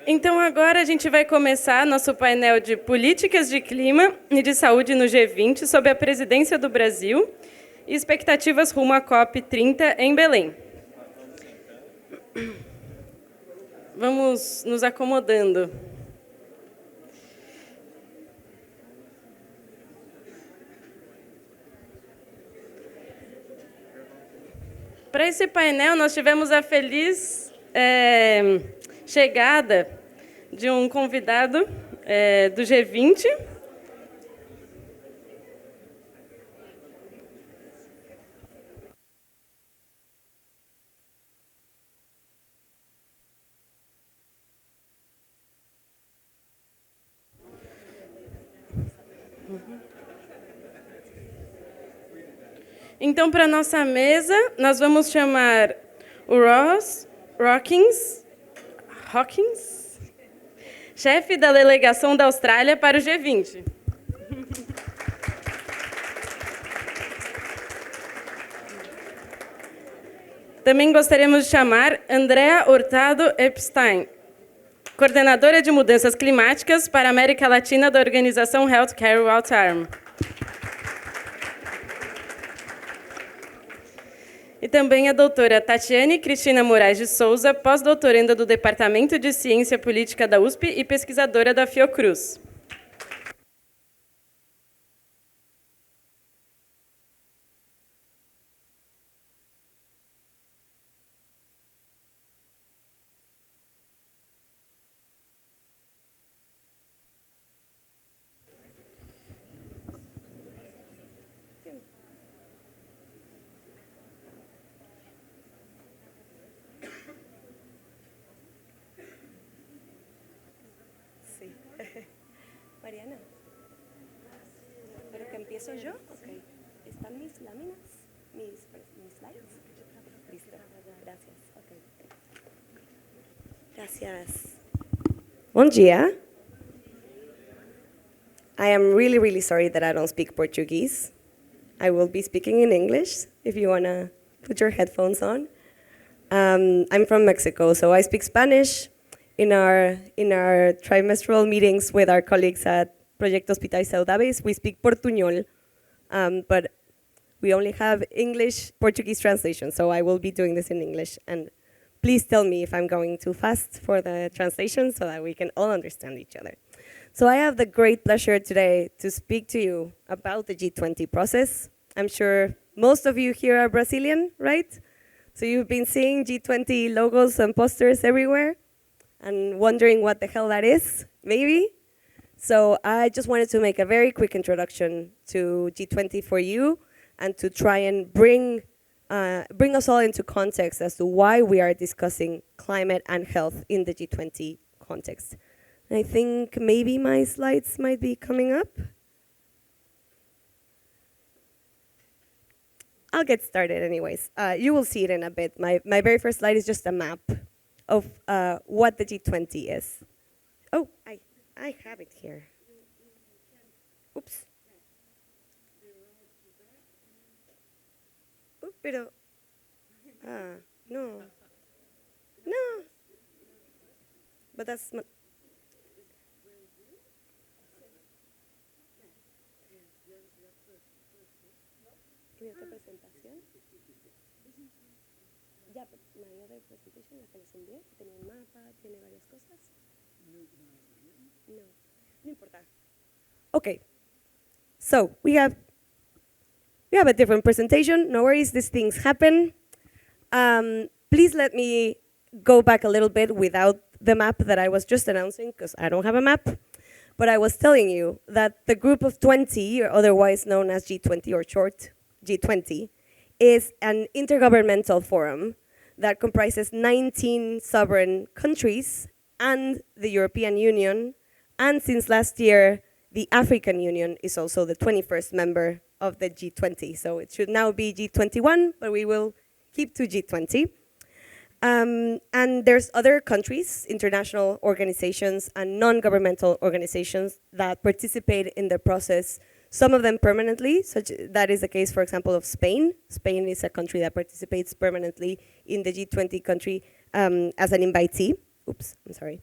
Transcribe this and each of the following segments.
Então, agora a gente vai começar nosso painel de políticas de clima e de saúde no G20 sob a presidência do Brasil e expectativas rumo à COP30 em Belém. Vamos nos acomodando. Para esse painel, nós tivemos a feliz chegada de um convidado do G20. Então, para a nossa mesa, nós vamos chamar o Ross Hawkins, chefe da delegação da Austrália para o G20. Também gostaríamos de chamar Andrea Hurtado Epstein, coordenadora de mudanças climáticas para a América Latina da organização Healthcare Waltham. E também a doutora Tatiane Cristina Moraes de Souza, pós-doutoranda do Departamento de Ciência Política da USP e pesquisadora da Fiocruz. Mariana, ¿pero que empiezo yo? Ok. ¿Están mis láminas? ¿Mis slides? Listo. Gracias. Okay. Gracias. Bom dia. I am really, really sorry that I don't speak Portuguese. I will be speaking in English if you want to put your headphones on. I'm from Mexico, so I speak Spanish. In our trimestral meetings with our colleagues at Proyecto Hospitais Saudáveis, we speak Portuñol, but we only have English-Portuguese translation, so I will be doing this in English. And please tell me if I'm going too fast for the translation so that we can all understand each other. So I have the great pleasure today to speak to you about the G20 process. I'm sure most of you here are Brazilian, right? So you've been seeing G20 logos and posters everywhere and wondering what the hell that is, maybe? So I just wanted to make a very quick introduction to G20 for you and to try and bring us all into context as to why we are discussing climate and health in the G20 context. And I think maybe my slides might be coming up. I'll get started anyways. You will see it in a bit. My very first slide is just a map of what the G20 is. Oh, I have it here. Oops. Oh, pero, no. No. But that's not. ¿Tiene otra presentación? Ya, but my other presentation, la que les envié, tenía un mapa, tiene varias cosas. No importa. Okay, so we have a different presentation. No worries, these things happen. Please let me go back a little bit without the map that I was just announcing, because I don't have a map. But I was telling you that the group of 20, or otherwise known as G20 or short G20, is an intergovernmental forum that comprises 19 sovereign countries and the European Union, and since last year, the African Union is also the 21st member of the G20. So it should now be G21, but we will keep to G20. And there's other countries, international organizations, and non-governmental organizations that participate in the process, some of them permanently, that is the case, for example, of Spain. Spain is a country that participates permanently in the G20 country as an invitee. Oops, I'm sorry.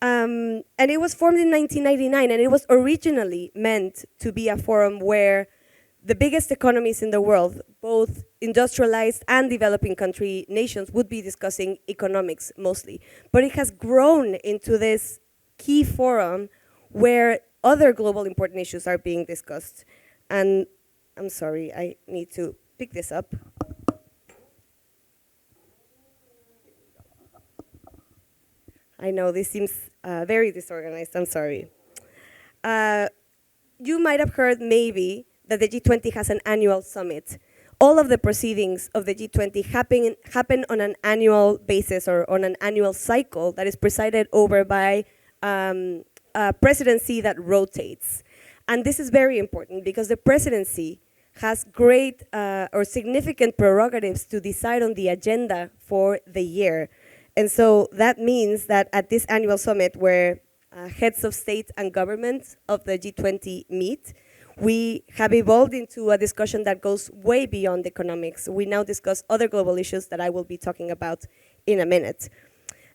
And it was formed in 1999, and it was originally meant to be a forum where the biggest economies in the world, both industrialized and developing country nations, would be discussing economics mostly. But it has grown into this key forum where other global important issues are being discussed. And I'm sorry, I need to pick this up. I know this seems very disorganized, I'm sorry. You might have heard maybe that the G20 has an annual summit. All of the proceedings of the G20 happen on an annual basis or on an annual cycle that is presided over by a presidency that rotates. And this is very important because the presidency has great or significant prerogatives to decide on the agenda for the year. And so that means that at this annual summit where heads of state and government of the G20 meet, we have evolved into a discussion that goes way beyond economics. We now discuss other global issues that I will be talking about in a minute.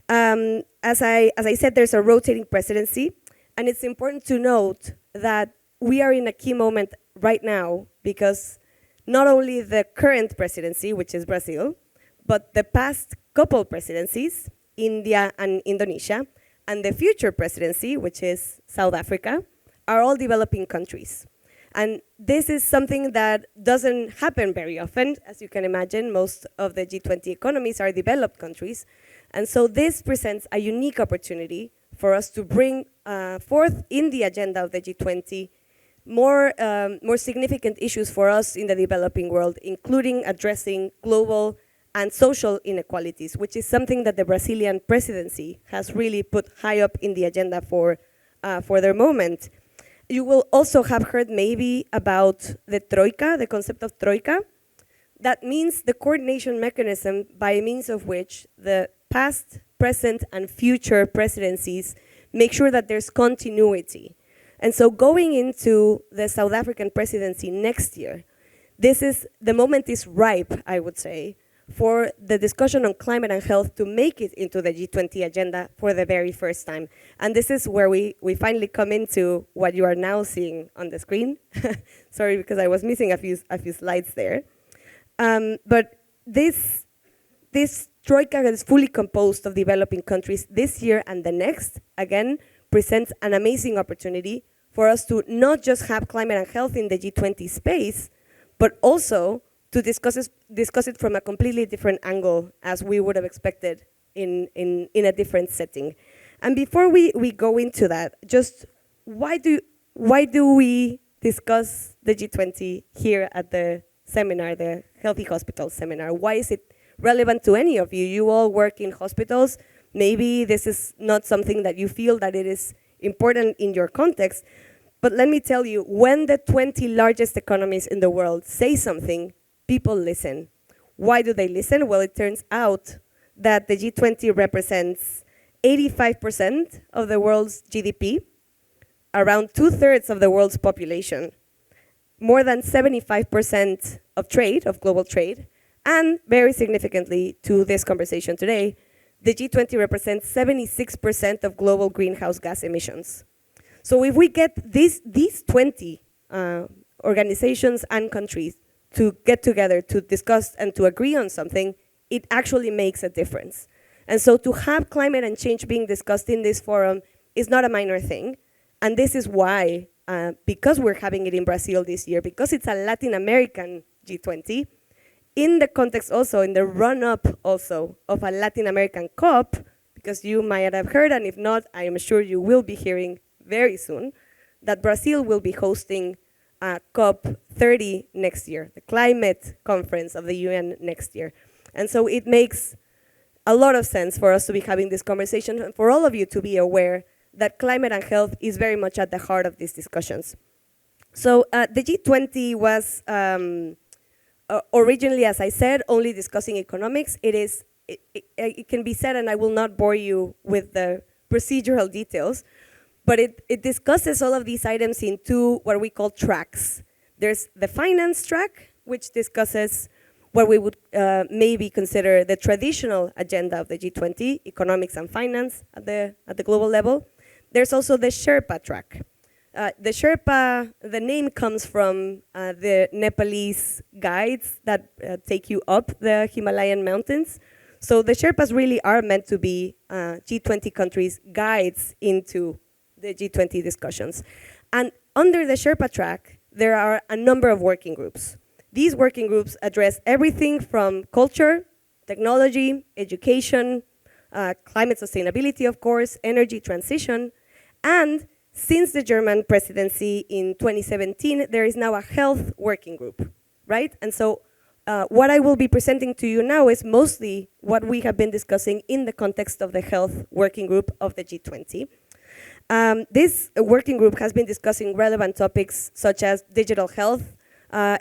As I said, there's a rotating presidency, and it's important to note that we are in a key moment right now because not only the current presidency, which is Brazil, but the past couple presidencies, India and Indonesia, and the future presidency, which is South Africa, are all developing countries. And this is something that doesn't happen very often. As you can imagine, most of the G20 economies are developed countries. And so this presents a unique opportunity for us to bring forth in the agenda of the G20 more significant issues for us in the developing world, including addressing global and social inequalities, which is something that the Brazilian presidency has really put high up in the agenda for their moment. You will also have heard maybe about the Troika, the concept of Troika. That means the coordination mechanism by means of which the past, present, and future presidencies make sure that there's continuity. And so going into the South African presidency next year, the moment is ripe, I would say, for the discussion on climate and health to make it into the G20 agenda for the very first time. And this is where we finally come into what you are now seeing on the screen. Sorry, because I was missing a few slides there. But this Troika is fully composed of developing countries this year and the next, again, presents an amazing opportunity for us to not just have climate and health in the G20 space, but also to discuss it from a completely different angle as we would have expected in a different setting. And before we go into that, just why do we discuss the G20 here at the seminar, the Healthy Hospitals seminar? Why is it relevant to any of you? You all work in hospitals. Maybe this is not something that you feel that it is important in your context, but let me tell you, when the 20 largest economies in the world say something, people listen. Why do they listen? Well, it turns out that the G20 represents 85% of the world's GDP, around 2/3 of the world's population, more than 75% of trade, of global trade, and very significantly to this conversation today, the G20 represents 76% of global greenhouse gas emissions. So if we get these 20 organizations and countries to get together to discuss and to agree on something, it actually makes a difference. And so to have climate and change being discussed in this forum is not a minor thing. And this is why, because we're having it in Brazil this year, because it's a Latin American G20, in the context also, in the run-up also of a Latin American COP, because you might have heard, and if not, I am sure you will be hearing very soon, that Brazil will be hosting COP30 next year, the climate conference of the UN next year. And so it makes a lot of sense for us to be having this conversation and for all of you to be aware that climate and health is very much at the heart of these discussions. So the G20 was originally, as I said, only discussing economics. It can be said, and I will not bore you with the procedural details, but it discusses all of these items in two, what we call tracks. There's the finance track, which discusses what we would maybe consider the traditional agenda of the G20, economics and finance at the global level. There's also the Sherpa track. The Sherpa, the name comes from the Nepalese guides that take you up the Himalayan mountains. So the Sherpas really are meant to be G20 countries' guides into the G20 discussions. And under the Sherpa track, there are a number of working groups. These working groups address everything from culture, technology, education, climate sustainability, of course, energy transition, and since the German presidency in 2017, there is now a health working group, right? And so what I will be presenting to you now is mostly what we have been discussing in the context of the health working group of the G20. This working group has been discussing relevant topics such as digital health,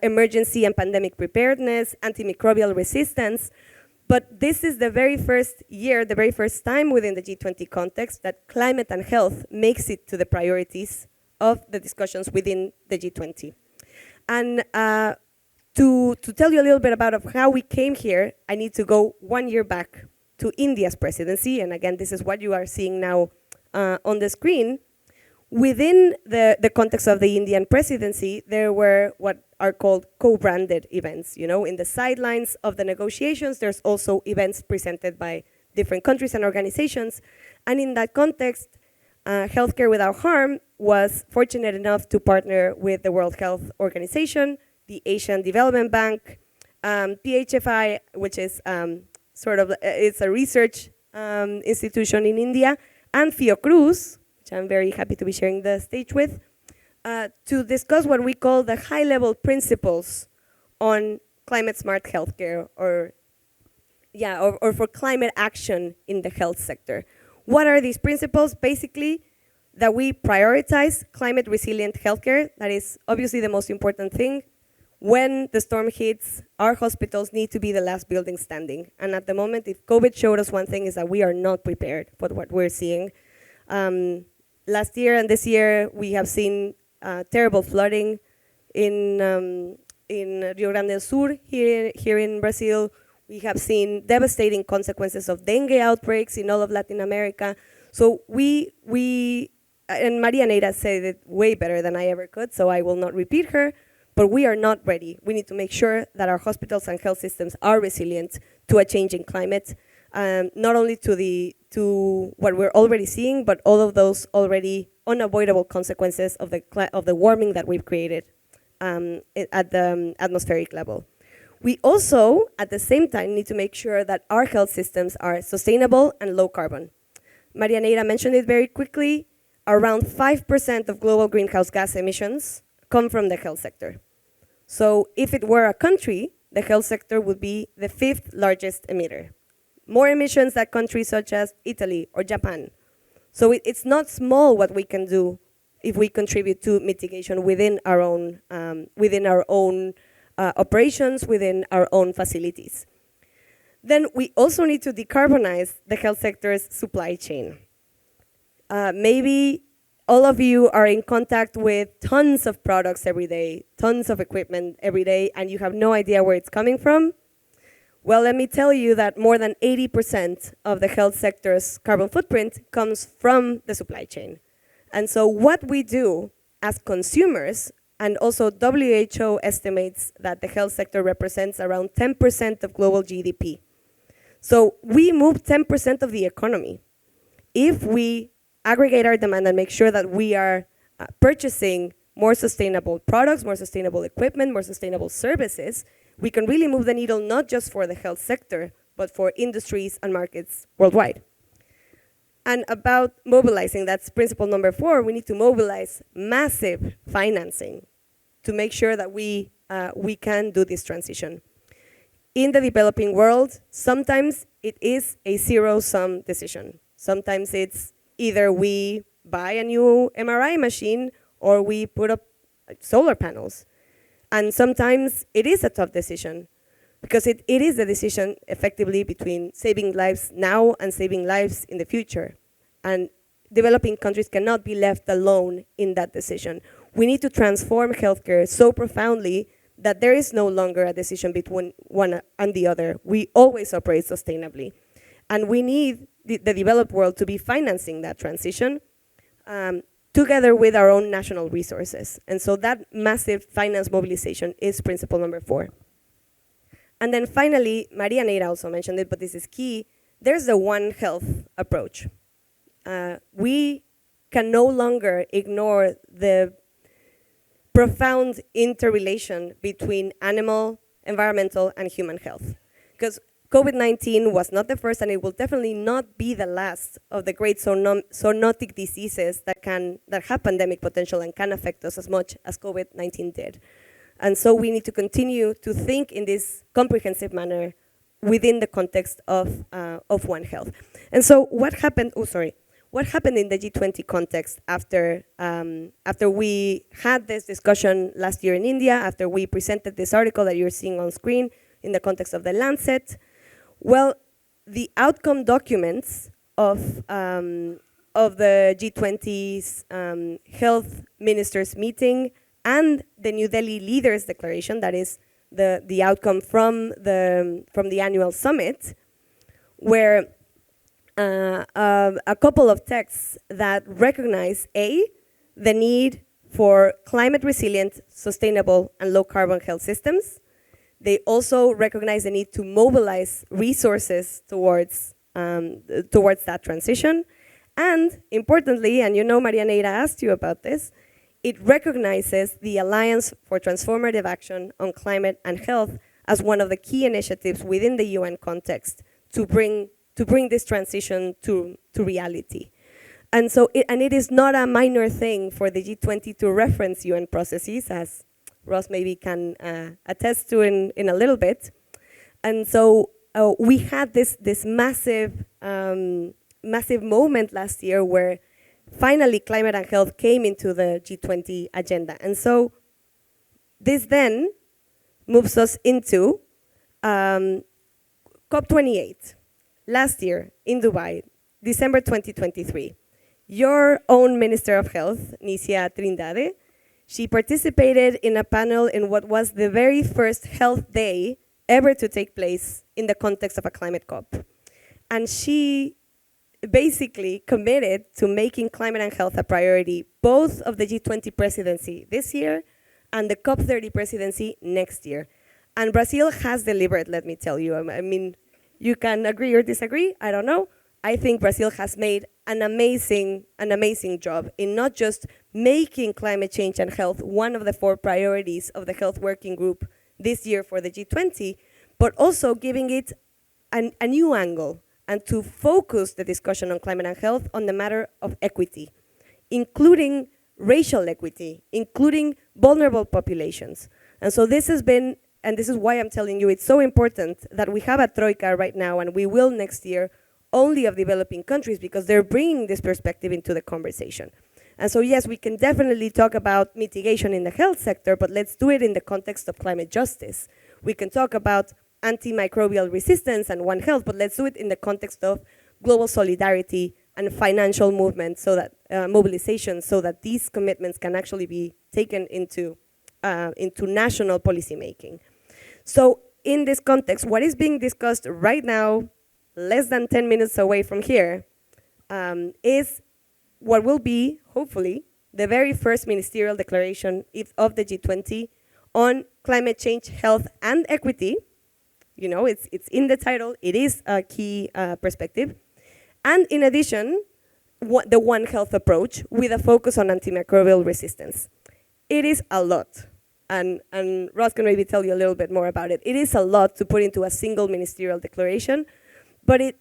emergency and pandemic preparedness, antimicrobial resistance. But this is the very first year, the very first time within the G20 context that climate and health makes it to the priorities of the discussions within the G20. And to tell you a little bit about how we came here, I need to go 1 year back to India's presidency. And again, this is what you are seeing now on the screen. Within the context of the Indian presidency, there were what are called co-branded events. You know, in the sidelines of the negotiations, there's also events presented by different countries and organizations. And in that context, Healthcare Without Harm was fortunate enough to partner with the World Health Organization, the Asian Development Bank, PHFI, which is it's a research institution in India, and Fiocruz, which I'm very happy to be sharing the stage with, to discuss what we call the high-level principles on climate-smart healthcare, or for climate action in the health sector. What are these principles? Basically, that we prioritize climate-resilient healthcare. That is obviously the most important thing. When the storm hits, our hospitals need to be the last building standing. And at the moment, if COVID showed us one thing, is that we are not prepared for what we're seeing. Last year and this year, we have seen terrible flooding in Rio Grande do Sul, here in Brazil. We have seen devastating consequences of dengue outbreaks in all of Latin America. So and Maria Neira said it way better than I ever could, so I will not repeat her, but we are not ready. We need to make sure that our hospitals and health systems are resilient to a changing climate, not only to what we're already seeing, but all of those already unavoidable consequences of the warming that we've created at the atmospheric level. We also, at the same time, need to make sure that our health systems are sustainable and low carbon. Maria Neira mentioned it very quickly. Around 5% of global greenhouse gas emissions come from the health sector. So if it were a country, the health sector would be the 5th largest emitter. More emissions than countries such as Italy or Japan. So it's not small what we can do if we contribute to mitigation within our own operations, within our own facilities. Then we also need to decarbonize the health sector's supply chain. Maybe all of you are in contact with tons of products every day, tons of equipment every day, and you have no idea where it's coming from. Well, let me tell you that more than 80% of the health sector's carbon footprint comes from the supply chain. And so what we do as consumers, and also WHO estimates that the health sector represents around 10% of global GDP. So we move 10% of the economy. If we aggregate our demand and make sure that we are purchasing more sustainable products, more sustainable equipment, more sustainable services, we can really move the needle not just for the health sector, but for industries and markets worldwide. And about mobilizing, that's principle number 4, we need to mobilize massive financing to make sure that we can do this transition. In the developing world, sometimes it is a zero-sum decision. Sometimes it's either we buy a new MRI machine or we put up solar panels. And sometimes it is a tough decision because it is a decision effectively between saving lives now and saving lives in the future. And developing countries cannot be left alone in that decision. We need to transform healthcare so profoundly that there is no longer a decision between one and the other. We always operate sustainably. And we need the developed world to be financing that transition together with our own national resources. And so that massive finance mobilization is principle number 4. And then finally, Maria Neira also mentioned it, but this is key, there's the One Health approach. We can no longer ignore the profound interrelation between animal, environmental, and human health. Because COVID-19 was not the first, and it will definitely not be the last of the great zoonotic diseases that have pandemic potential and can affect us as much as COVID-19 did. And so we need to continue to think in this comprehensive manner within the context of One Health. And so what happened in the G20 context after we had this discussion last year in India, after we presented this article that you're seeing on screen in the context of the Lancet? Well, the outcome documents of the G20's health ministers meeting and the New Delhi Leaders Declaration, that is the outcome from the annual summit, were a couple of texts that recognize the need for climate resilient, sustainable, and low carbon health systems. They also recognize the need to mobilize resources towards that transition. And importantly, and you know Maria Neira asked you about this, it recognizes the Alliance for Transformative Action on Climate and Health as one of the key initiatives within the UN context to bring this transition to reality. And so, it is not a minor thing for the G20 to reference UN processes, as Ross maybe can attest to in a little bit. And so we had this massive moment last year where finally climate and health came into the G20 agenda. And so this then moves us into COP28 last year in Dubai, December 2023. Your own Minister of Health, Nicia Trindade, she participated in a panel in what was the very first health day ever to take place in the context of a climate COP. And she basically committed to making climate and health a priority, both of the G20 presidency this year and the COP30 presidency next year. And Brazil has delivered, let me tell you. I mean, you can agree or disagree, I don't know. I think Brazil has made an amazing job in not just making climate change and health one of the 4 priorities of the Health Working Group this year for the G20, but also giving it a new angle and to focus the discussion on climate and health on the matter of equity, including racial equity, including vulnerable populations. And so this has been, and this is why I'm telling you it's so important that we have a troika right now, and we will next year, only of developing countries, because they're bringing this perspective into the conversation. And so yes, we can definitely talk about mitigation in the health sector, but let's do it in the context of climate justice. We can talk about antimicrobial resistance and One Health, but let's do it in the context of global solidarity and financial movement, so that mobilization, so that these commitments can actually be taken into national policy making. So in this context, what is being discussed right now, less than 10 minutes away from here, is what will be, hopefully, the very first ministerial declaration of the G20 on climate change, health, and equity. You know, it's in the title, it is a key perspective. And in addition, the One Health approach with a focus on antimicrobial resistance. It is a lot. And Ross can maybe tell you a little bit more about it. It is a lot to put into a single ministerial declaration, but it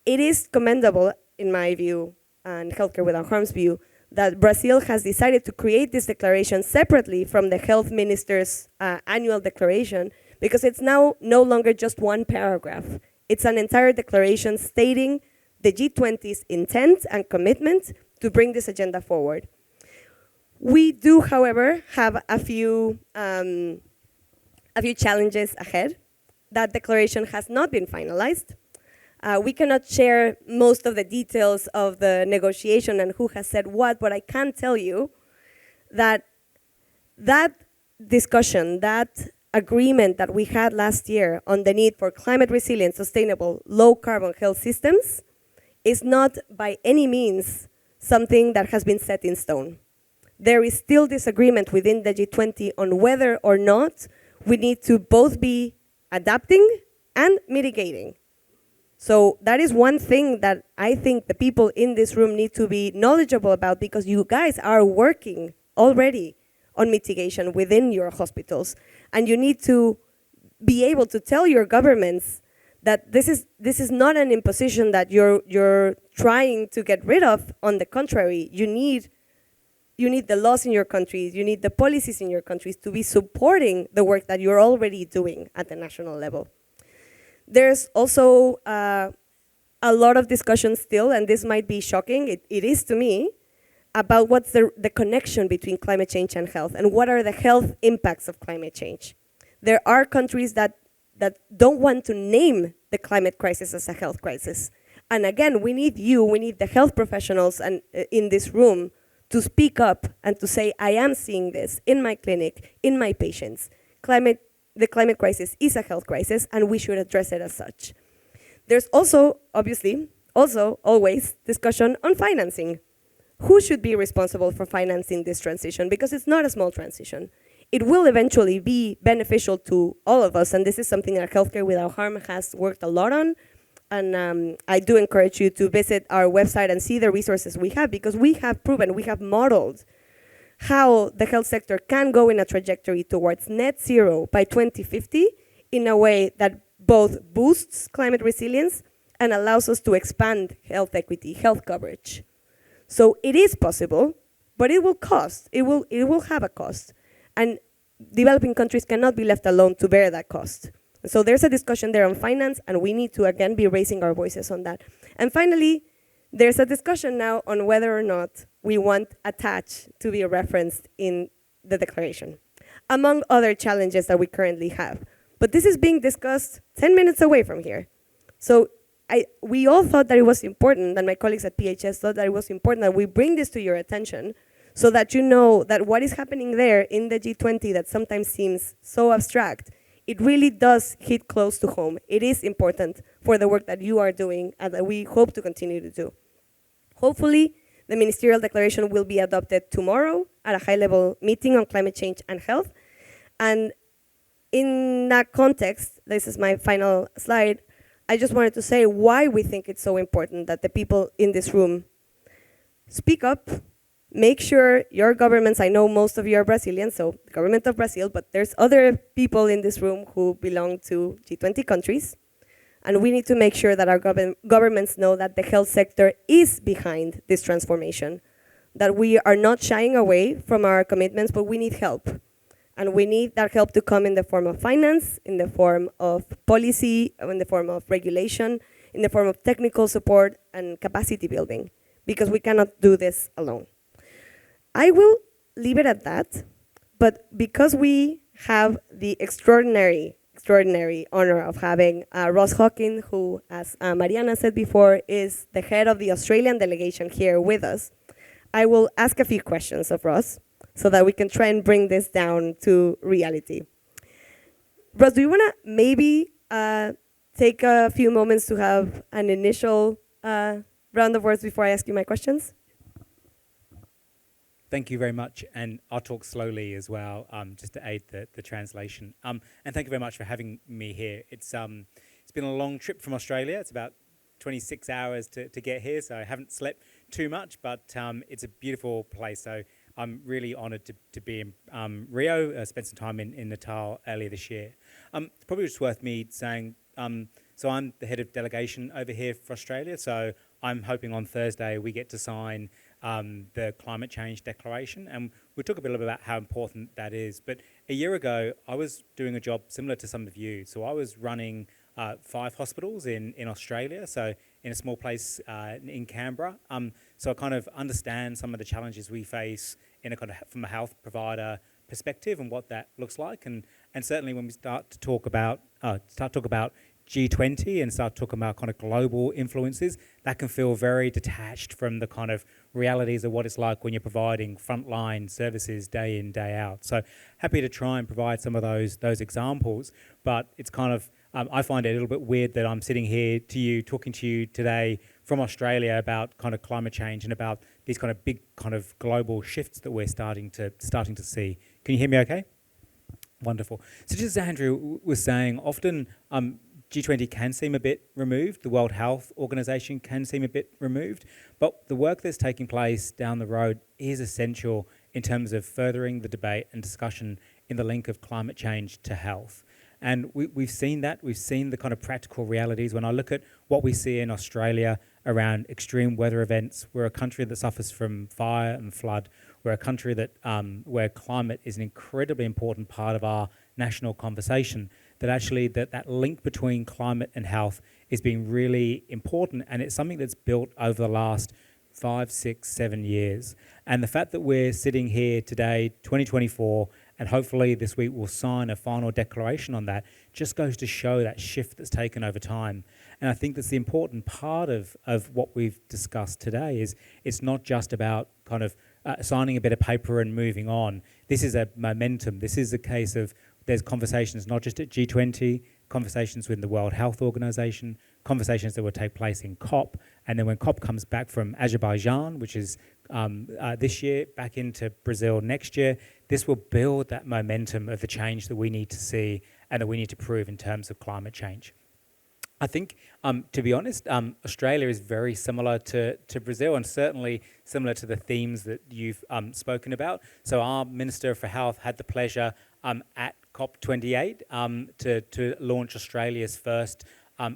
is commendable, in my view, and Healthcare Without Harm's view, that Brazil has decided to create this declaration separately from the health minister's annual declaration, because it's now no longer just one paragraph. It's an entire declaration stating the G20's intent and commitment to bring this agenda forward. We do, however, have a few challenges ahead. That declaration has not been finalized. We cannot share most of the details of the negotiation and who has said what, but I can tell you that discussion, that agreement that we had last year on the need for climate resilient, sustainable, low carbon health systems is not by any means something that has been set in stone. There is still disagreement within the G20 on whether or not we need to both be adapting and mitigating. So that is one thing that I think the people in this room need to be knowledgeable about, because you guys are working already on mitigation within your hospitals. And you need to be able to tell your governments that this is not an imposition that you're trying to get rid of. On the contrary, you need the laws in your countries, you need the policies in your countries to be supporting the work that you're already doing at the national level. There's also a lot of discussion still, and this might be shocking, it is to me, about what's the connection between climate change and health, and what are the health impacts of climate change. There are countries that don't want to name the climate crisis as a health crisis. And again, we need the health professionals and in this room to speak up and to say, I am seeing this in my clinic, in my patients. The climate crisis is a health crisis, and we should address it as such. There's also, obviously, always discussion on financing. Who should be responsible for financing this transition? Because it's not a small transition. It will eventually be beneficial to all of us, and this is something that Healthcare Without Harm has worked a lot on. And I do encourage you to visit our website and see the resources we have, because we have proven, we have modeled how the health sector can go in a trajectory towards net zero by 2050 in a way that both boosts climate resilience and allows us to expand health equity, health coverage. So it is possible, but it will cost. It will have a cost. And developing countries cannot be left alone to bear that cost. So there's a discussion there on finance, and we need to, again, be raising our voices on that. And finally, there's a discussion now on whether or not we want attach to be referenced in the declaration, among other challenges that we currently have. But this is being discussed 10 minutes away from here. So we all thought that it was important, and my colleagues at PHS thought that it was important that we bring this to your attention so that you know that what is happening there in the G20 that sometimes seems so abstract, it really does hit close to home. It is important for the work that you are doing and that we hope to continue to do. Hopefully, the ministerial declaration will be adopted tomorrow at a high-level meeting on climate change and health. And in that context, this is my final slide, I just wanted to say why we think it's so important that the people in this room speak up, make sure your governments, I know most of you are Brazilian, so the government of Brazil, but there's other people in this room who belong to G20 countries, and we need to make sure that our governments know that the health sector is behind this transformation, that we are not shying away from our commitments, but we need help. And we need that help to come in the form of finance, in the form of policy, in the form of regulation, in the form of technical support and capacity building, because we cannot do this alone. I will leave it at that, but because we have the extraordinary honor of having Ross Hawking, who, as Mariana said before, is the head of the Australian delegation here with us, I will ask a few questions of Ross so that we can try and bring this down to reality. Ross, do you want to maybe take a few moments to have an initial round of words before I ask you my questions? Thank you very much, and I'll talk slowly as well, just to aid the translation. And thank you very much for having me here. It's been a long trip from Australia. It's about 26 hours to get here, so I haven't slept too much, but it's a beautiful place. So I'm really honoured to be in Rio. Spent some time in Natal earlier this year. It's probably just worth me saying, so I'm the head of delegation over here for Australia, so I'm hoping on Thursday we get to sign the climate change declaration, and we'll talk a bit about how important that is. But a year ago, I was doing a job similar to some of you. So I was running 5 hospitals in Australia, so in a small place in Canberra. So I kind of understand some of the challenges we face in a kind of from a health provider perspective and what that looks like. And certainly when we start to talk about G20 and start talking about kind of global influences, that can feel very detached from the kind of realities of what it's like when you're providing frontline services day in, day out. So happy to try and provide some of those examples, but it's kind of, I find it a little bit weird that I'm sitting here talking to you today from Australia about kind of climate change and about these kind of big kind of global shifts that we're starting to see. Can you hear me okay? Wonderful. So just as Andrew was saying, often G20 can seem a bit removed, the World Health Organization can seem a bit removed, but the work that's taking place down the road is essential in terms of furthering the debate and discussion in the link of climate change to health. And we've seen that, we've seen the kind of practical realities. When I look at what we see in Australia around extreme weather events, we're a country that suffers from fire and flood. We're a country that where climate is an incredibly important part of our national conversation, that actually that link between climate and health is being really important, and it's something that's built over the last 5, 6, 7 years. And the fact that we're sitting here today, 2024, and hopefully this week we'll sign a final declaration on that, just goes to show that shift that's taken over time. And I think that's the important part of what we've discussed today is it's not just about kind of signing a bit of paper and moving on. This is a momentum. This is a case of there's conversations not just at G20, conversations with the World Health Organization, conversations that will take place in COP, and then when COP comes back from Azerbaijan, which is this year, back into Brazil next year, this will build that momentum of the change that we need to see and that we need to prove in terms of climate change. I think, to be honest, Australia is very similar to Brazil, and certainly similar to the themes that you've spoken about. So our Minister for Health had the pleasure at COP28 to launch Australia's first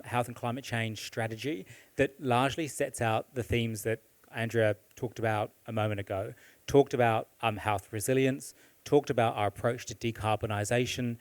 health and climate change strategy that largely sets out the themes that Andrea talked about a moment ago, talked about health resilience, talked about our approach to decarbonisation.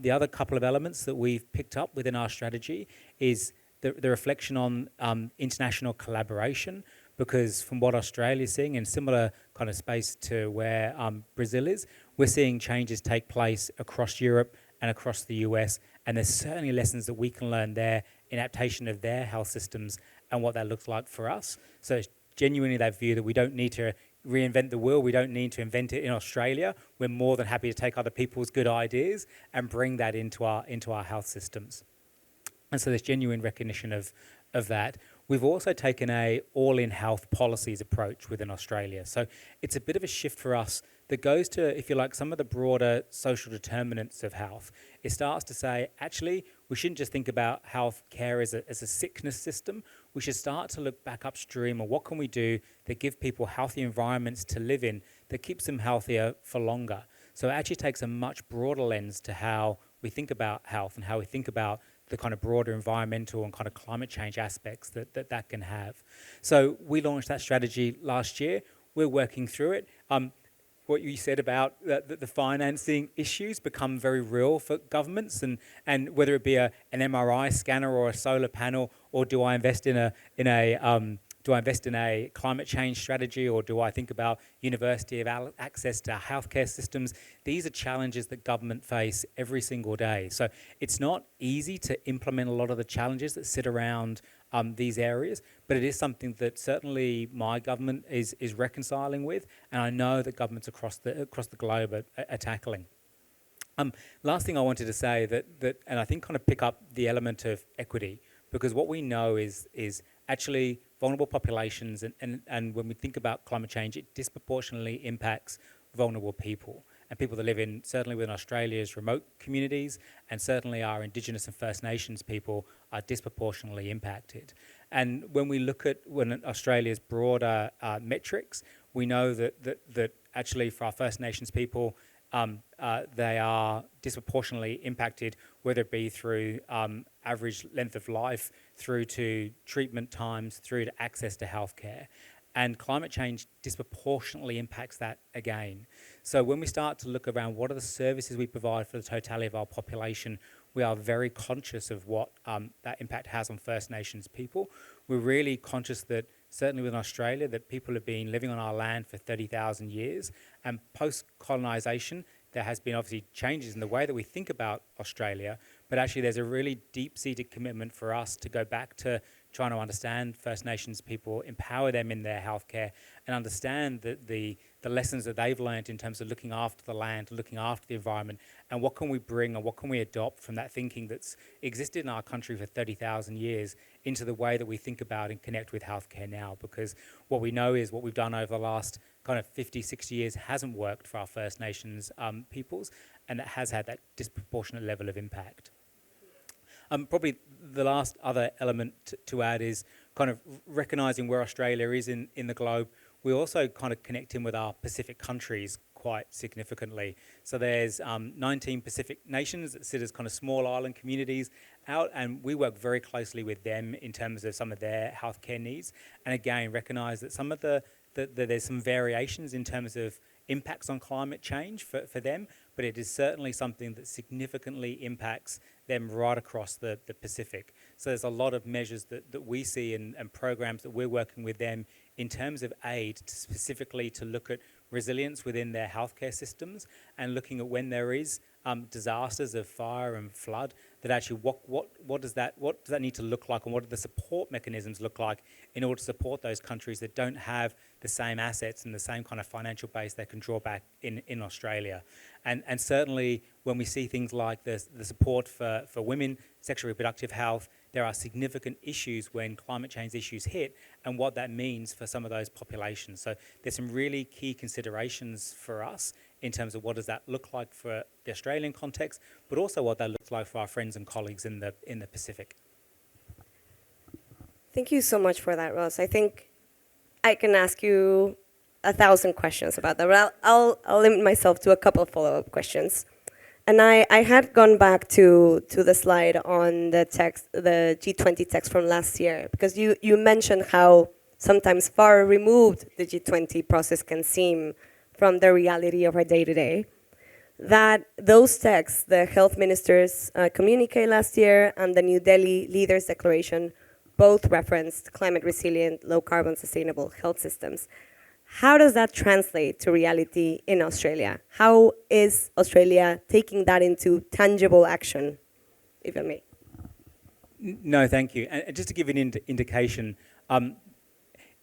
The other couple of elements that we've picked up within our strategy is the reflection on international collaboration, because from what Australia is seeing in similar kind of space to where Brazil is, we're seeing changes take place across Europe and across the US, and there's certainly lessons that we can learn there in adaptation of their health systems and what that looks like for us. So it's genuinely that view that we don't need to reinvent the wheel, we don't need to invent it in Australia. We're more than happy to take other people's good ideas and bring that into our health systems. And so there's genuine recognition of that. We've also taken a all-in health policies approach within Australia. So it's a bit of a shift for us that goes to, if you like, some of the broader social determinants of health. It starts to say, actually, we shouldn't just think about health care as a sickness system. We should start to look back upstream on what can we do that give people healthy environments to live in that keeps them healthier for longer. So it actually takes a much broader lens to how we think about health and how we think about the kind of broader environmental and kind of climate change aspects that can have. So we launched that strategy last year. We're working through it. What you said about the financing issues become very real for governments, and whether it be an MRI scanner or a solar panel, or do I invest in a climate change strategy, or do I think about university of access to healthcare systems? These are challenges that government face every single day. So it's not easy to implement a lot of the challenges that sit around these areas, but it is something that certainly my government is reconciling with, and I know that governments across the globe are tackling. Last thing I wanted to say that and I think kind of pick up the element of equity, because what we know is actually vulnerable populations, and when we think about climate change, it disproportionately impacts vulnerable people, and people that live in, certainly within Australia's remote communities, and certainly our Indigenous and First Nations people are disproportionately impacted. And when we look at Australia's broader metrics, we know that actually for our First Nations people, they are disproportionately impacted, whether it be through average length of life, through to treatment times, through to access to healthcare. And climate change disproportionately impacts that again. So when we start to look around what are the services we provide for the totality of our population, we are very conscious of what that impact has on First Nations people. We're really conscious that certainly within Australia, that people have been living on our land for 30,000 years, and post-colonisation, there has been obviously changes in the way that we think about Australia, but actually there's a really deep-seated commitment for us to go back to trying to understand First Nations people, empower them in their healthcare, and understand the lessons that they've learned in terms of looking after the land, looking after the environment, and what can we bring and what can we adopt from that thinking that's existed in our country for 30,000 years into the way that we think about and connect with healthcare now. Because what we know is what we've done over the last kind of 50, 60 years hasn't worked for our First Nations peoples, and it has had that disproportionate level of impact. Probably the last other element to add is kind of recognising where Australia is in the globe. We also kind of connect in with our Pacific countries quite significantly. So there's 19 Pacific nations that sit as kind of small island communities out, and we work very closely with them in terms of some of their healthcare needs. And again, recognise that some of there's some variations in terms of impacts on climate change for them, but it is certainly something that significantly impacts them right across the Pacific. So there's a lot of measures that we see and programs that we're working with them in terms of aid specifically to look at resilience within their healthcare systems and looking at when there is disasters of fire and flood, that actually what does that need to look like, and what do the support mechanisms look like in order to support those countries that don't have the same assets and the same kind of financial base they can draw back in Australia. And certainly when we see things like the support for women, sexual reproductive health, there are significant issues when climate change issues hit and what that means for some of those populations. So there's some really key considerations for us in terms of what does that look like for the Australian context, but also what that looks like for our friends and colleagues in the Pacific. Thank you so much for that, Ross. I think I can ask you 1,000 questions about that, but I'll limit myself to a couple of follow-up questions. And I had gone back to the slide on the text, the G20 text from last year, because you mentioned how sometimes far removed the G20 process can seem from the reality of our day-to-day. That those texts, the health ministers' communique last year and the New Delhi Leaders' Declaration, both referenced climate resilient, low carbon, sustainable health systems. How does that translate to reality in Australia? How is Australia taking that into tangible action, if I may? No, thank you. And just to give an indication,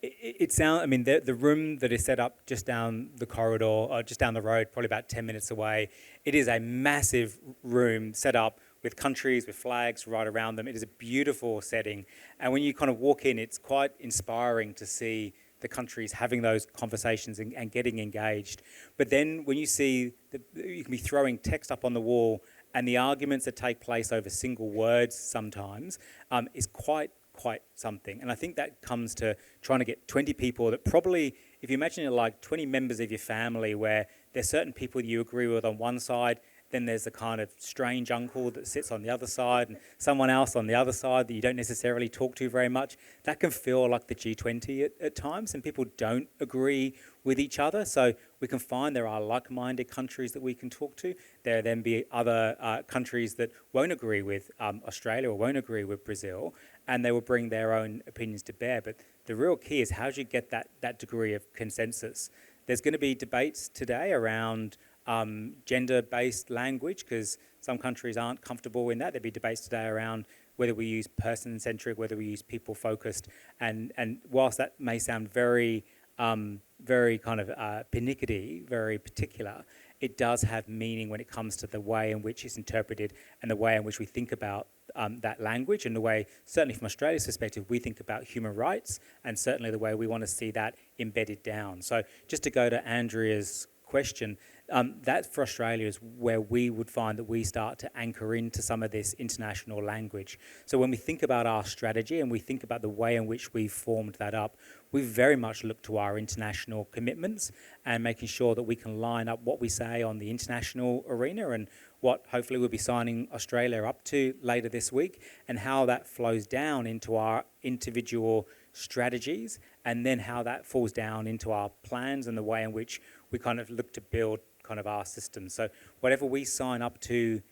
it sounds, I mean, the room that is set up just down the corridor, or just down the road, probably about 10 minutes away, it is a massive room set up with countries, with flags right around them. It is a beautiful setting. And when you kind of walk in, it's quite inspiring to see the countries having those conversations and getting engaged. But then when you see that you can be throwing text up on the wall, and the arguments that take place over single words sometimes is quite something. And I think that comes to trying to get 20 people that probably, if you imagine it like 20 members of your family, where there's certain people you agree with on one side, then there's the kind of strange uncle that sits on the other side and someone else on the other side that you don't necessarily talk to very much. That can feel like the G20 at times, and people don't agree with each other. So we can find there are like-minded countries that we can talk to. There then be other countries that won't agree with Australia or won't agree with Brazil, and they will bring their own opinions to bear. But the real key is how do you get that degree of consensus? There's going to be debates today around gender-based language, because some countries aren't comfortable in that. There'll be debates today around whether we use person-centric, whether we use people-focused, and whilst that may sound very kind of pernickety, very particular, it does have meaning when it comes to the way in which it's interpreted and the way in which we think about that language, and the way, certainly from Australia's perspective, we think about human rights, and certainly the way we want to see that embedded down. So just to go to Andrea's question, that for Australia is where we would find that we start to anchor into some of this international language. So when we think about our strategy and we think about the way in which we've formed that up, we very much look to our international commitments and making sure that we can line up what we say on the international arena and what hopefully we'll be signing Australia up to later this week, and how that flows down into our individual strategies, and then how that falls down into our plans and the way in which we kind of look to build kind of our system. So whatever we sign up to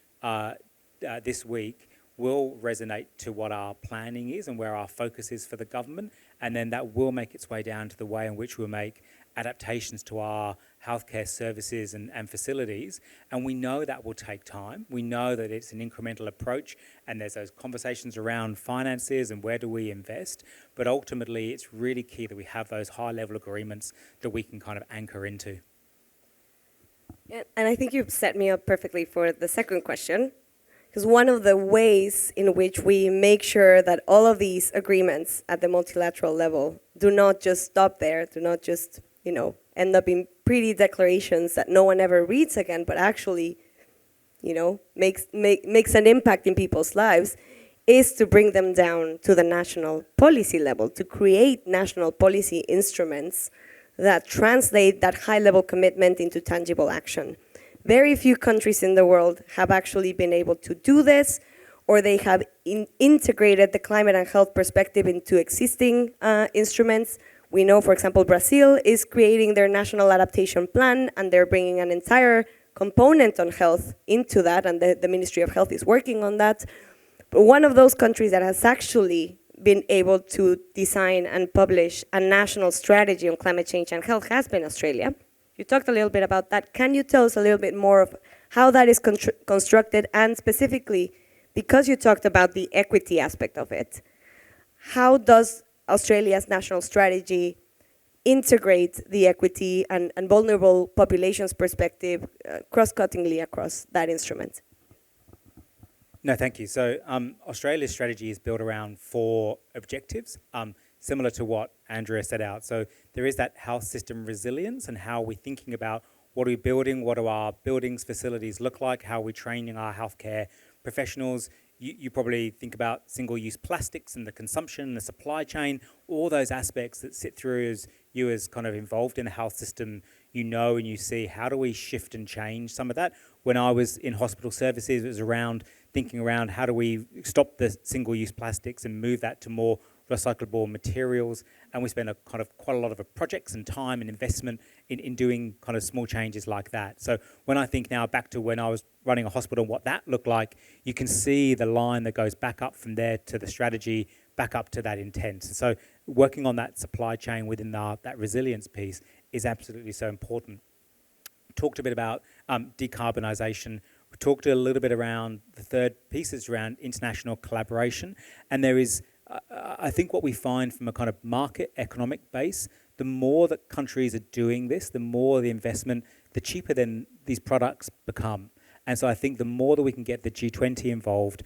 this week, will resonate to what our planning is and where our focus is for the government, and then that will make its way down to the way in which we'll make adaptations to our healthcare services and facilities. And we know that will take time. We know that it's an incremental approach, and there's those conversations around finances and where do we invest. But ultimately, it's really key that we have those high-level agreements that we can kind of anchor into. Yeah, and I think you've set me up perfectly for the second question. Because one of the ways in which we make sure that all of these agreements at the multilateral level do not just stop there, do not just, end up in pretty declarations that no one ever reads again, but actually, makes an impact in people's lives, is to bring them down to the national policy level, to create national policy instruments that translate that high-level commitment into tangible action. Very few countries in the world have actually been able to do this, or they have integrated the climate and health perspective into existing instruments. We know, for example, Brazil is creating their national adaptation plan, and they're bringing an entire component on health into that, and the Ministry of Health is working on that. But one of those countries that has actually been able to design and publish a national strategy on climate change and health has been Australia. You talked a little bit about that. Can you tell us a little bit more of how that is constructed, and specifically, because you talked about the equity aspect of it, how does Australia's national strategy integrate the equity and vulnerable populations perspective cross-cuttingly across that instrument? No, thank you. So Australia's strategy is built around 4 objectives, similar to what Andrea set out. So there is that health system resilience and how we're thinking about what are we building, what do our buildings, facilities look like, how are we training our healthcare professionals. You probably think about single-use plastics and the consumption, the supply chain, all those aspects that sit through as you as kind of involved in the health system, and you see how do we shift and change some of that. When I was in hospital services, it was around thinking around how do we stop the single-use plastics and move that to more recyclable materials, and we spend quite a lot of projects and time and investment in doing kind of small changes like that. So when I think now back to when I was running a hospital and what that looked like, you can see the line that goes back up from there to the strategy, back up to that intent. So working on that supply chain within that resilience piece is absolutely so important. Talked a bit about decarbonisation. We talked a little bit around the third piece is around international collaboration, and there is I think what we find from a kind of market economic base, the more that countries are doing this, the more the investment, the cheaper then these products become. And so I think the more that we can get the G20 involved,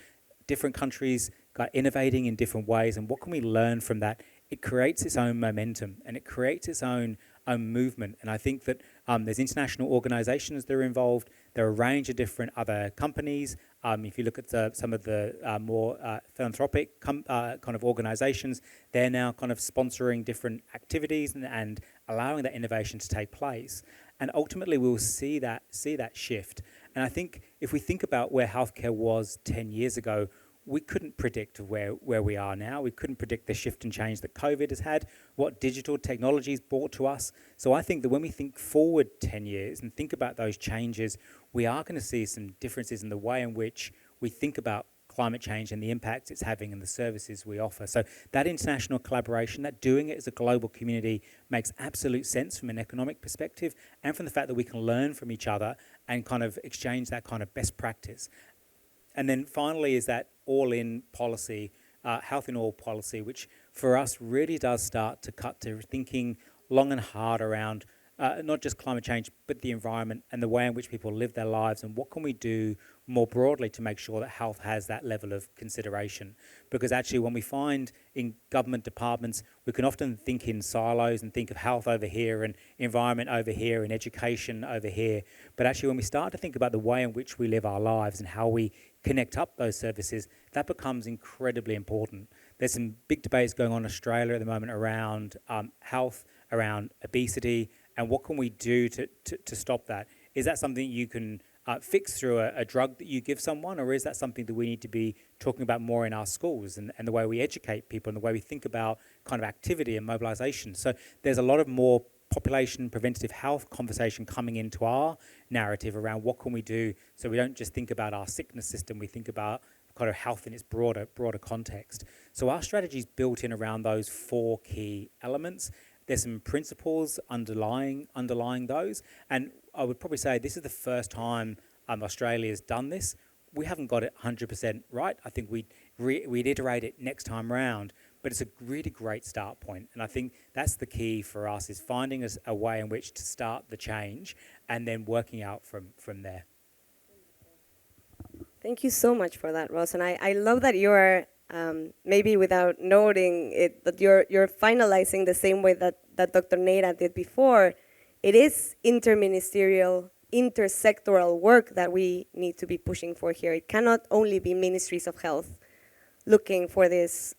different countries got innovating in different ways, and what can we learn from that? It creates its own momentum, and it creates its own movement. And I think that there's international organizations that are involved. There are a range of different other companies. If you look at some of the more philanthropic kind of organizations, they're now kind of sponsoring different activities and allowing that innovation to take place. And ultimately, we'll see that shift. And I think if we think about where healthcare was 10 years ago, we couldn't predict where we are now. We couldn't predict the shift and change that COVID has had, what digital technologies brought to us. So I think that when we think forward 10 years and think about those changes, we are going to see some differences in the way in which we think about climate change and the impacts it's having in the services we offer. So that international collaboration, that doing it as a global community makes absolute sense from an economic perspective and from the fact that we can learn from each other and kind of exchange that kind of best practice. And then finally is that all-in policy, health in all policy, which for us really does start to cut to thinking long and hard around not just climate change, but the environment and the way in which people live their lives, and what can we do more broadly to make sure that health has that level of consideration. Because actually when we find in government departments, we can often think in silos and think of health over here and environment over here and education over here. But actually when we start to think about the way in which we live our lives and how we connect up those services, that becomes incredibly important. There's some big debates going on in Australia at the moment around health, around obesity, and what can we do to stop that? Is that something you can fix through a drug that you give someone, or is that something that we need to be talking about more in our schools and the way we educate people and the way we think about kind of activity and mobilisation? So there's a lot of more population preventative health conversation coming into our narrative around what can we do so we don't just think about our sickness system, we think about kind of health in its broader context. So our strategy is built in around those 4 key elements. There's some principles underlying those, and I would probably say this is the first time Australia's done this. We haven't got it 100% right. I think we'd iterate it next time round, but it's a really great start point. And I think that's the key for us, is finding a way in which to start the change and then working out from there. Thank you so much for that, Ross. And I love that you're, maybe without noting it, that you're finalizing the same way that Dr. Neira did before. It is interministerial, intersectoral work that we need to be pushing for here. It cannot only be ministries of health looking for this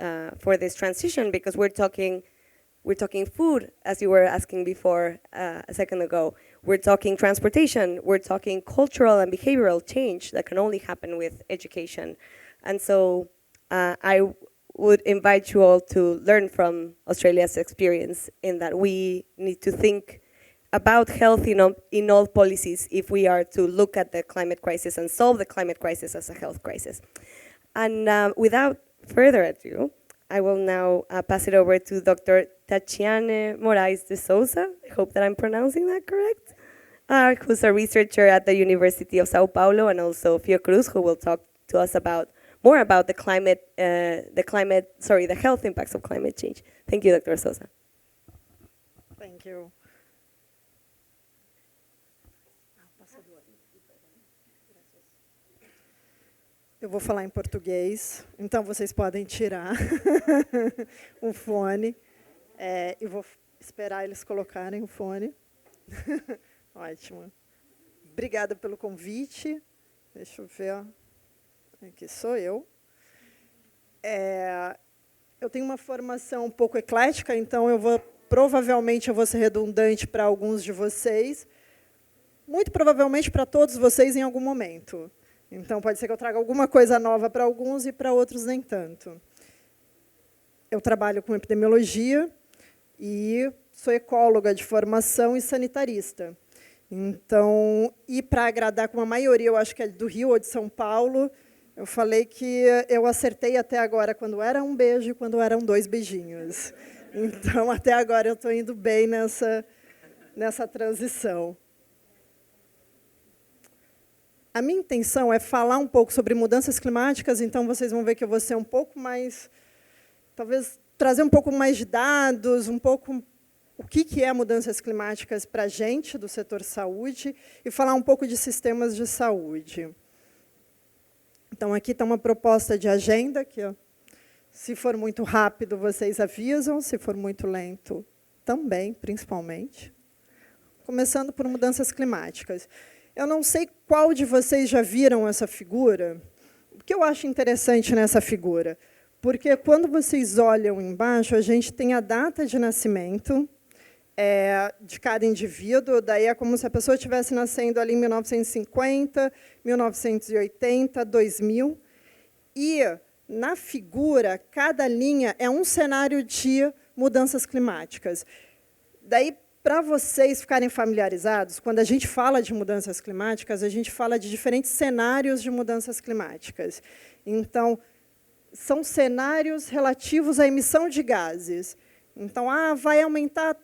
transition, because we're talking food, as you were asking before a second ago. We're talking transportation. We're talking cultural and behavioral change that can only happen with education. And so I would invite you all to learn from Australia's experience, in that we need to think about health in all policies if we are to look at the climate crisis and solve the climate crisis as a health crisis. And without further ado, I will now pass it over to Dr. Tatiane Moraes de Souza, I hope that I'm pronouncing that correct, who's a researcher at the University of Sao Paulo, and also Fiocruz, who will talk to us more about the health impacts of climate change. Thank you, Dr. Souza. Thank you. Eu vou falar em português, então vocês podem tirar o fone. E vou esperar eles colocarem o fone. Ótimo. Obrigada pelo convite. Deixa eu ver. Aqui sou eu. Eu tenho uma formação um pouco eclética, então provavelmente eu vou ser redundante para alguns de vocês, muito provavelmente para todos vocês em algum momento. Então, pode ser que eu traga alguma coisa nova para alguns e para outros nem tanto. Eu trabalho com epidemiologia e sou ecóloga de formação e sanitarista. Então, e para agradar com a maioria, eu acho que é do Rio ou de São Paulo, eu falei que eu acertei até agora quando era um beijo e quando eram 2 beijinhos. Então, até agora eu estou indo bem nessa transição. A minha intenção é falar um pouco sobre mudanças climáticas, então vocês vão ver que eu vou ser um pouco mais, talvez trazer um pouco mais de dados, um pouco o que é mudanças climáticas para a gente do setor saúde, e falar um pouco de sistemas de saúde. Então, aqui está uma proposta de agenda, que se for muito rápido, vocês avisam, se for muito lento, também, principalmente. Começando por mudanças climáticas. Eu não sei qual de vocês já viram essa figura. O que eu acho interessante nessa figura? Porque, quando vocês olham embaixo, a gente tem a data de nascimento de cada indivíduo. Daí é como se a pessoa estivesse nascendo ali em 1950, 1980, 2000. E, na figura, cada linha é um cenário de mudanças climáticas. Daí, para vocês ficarem familiarizados, quando a gente fala de mudanças climáticas, a gente fala de diferentes cenários de mudanças climáticas. Então, são cenários relativos à emissão de gases. Então, vai aumentar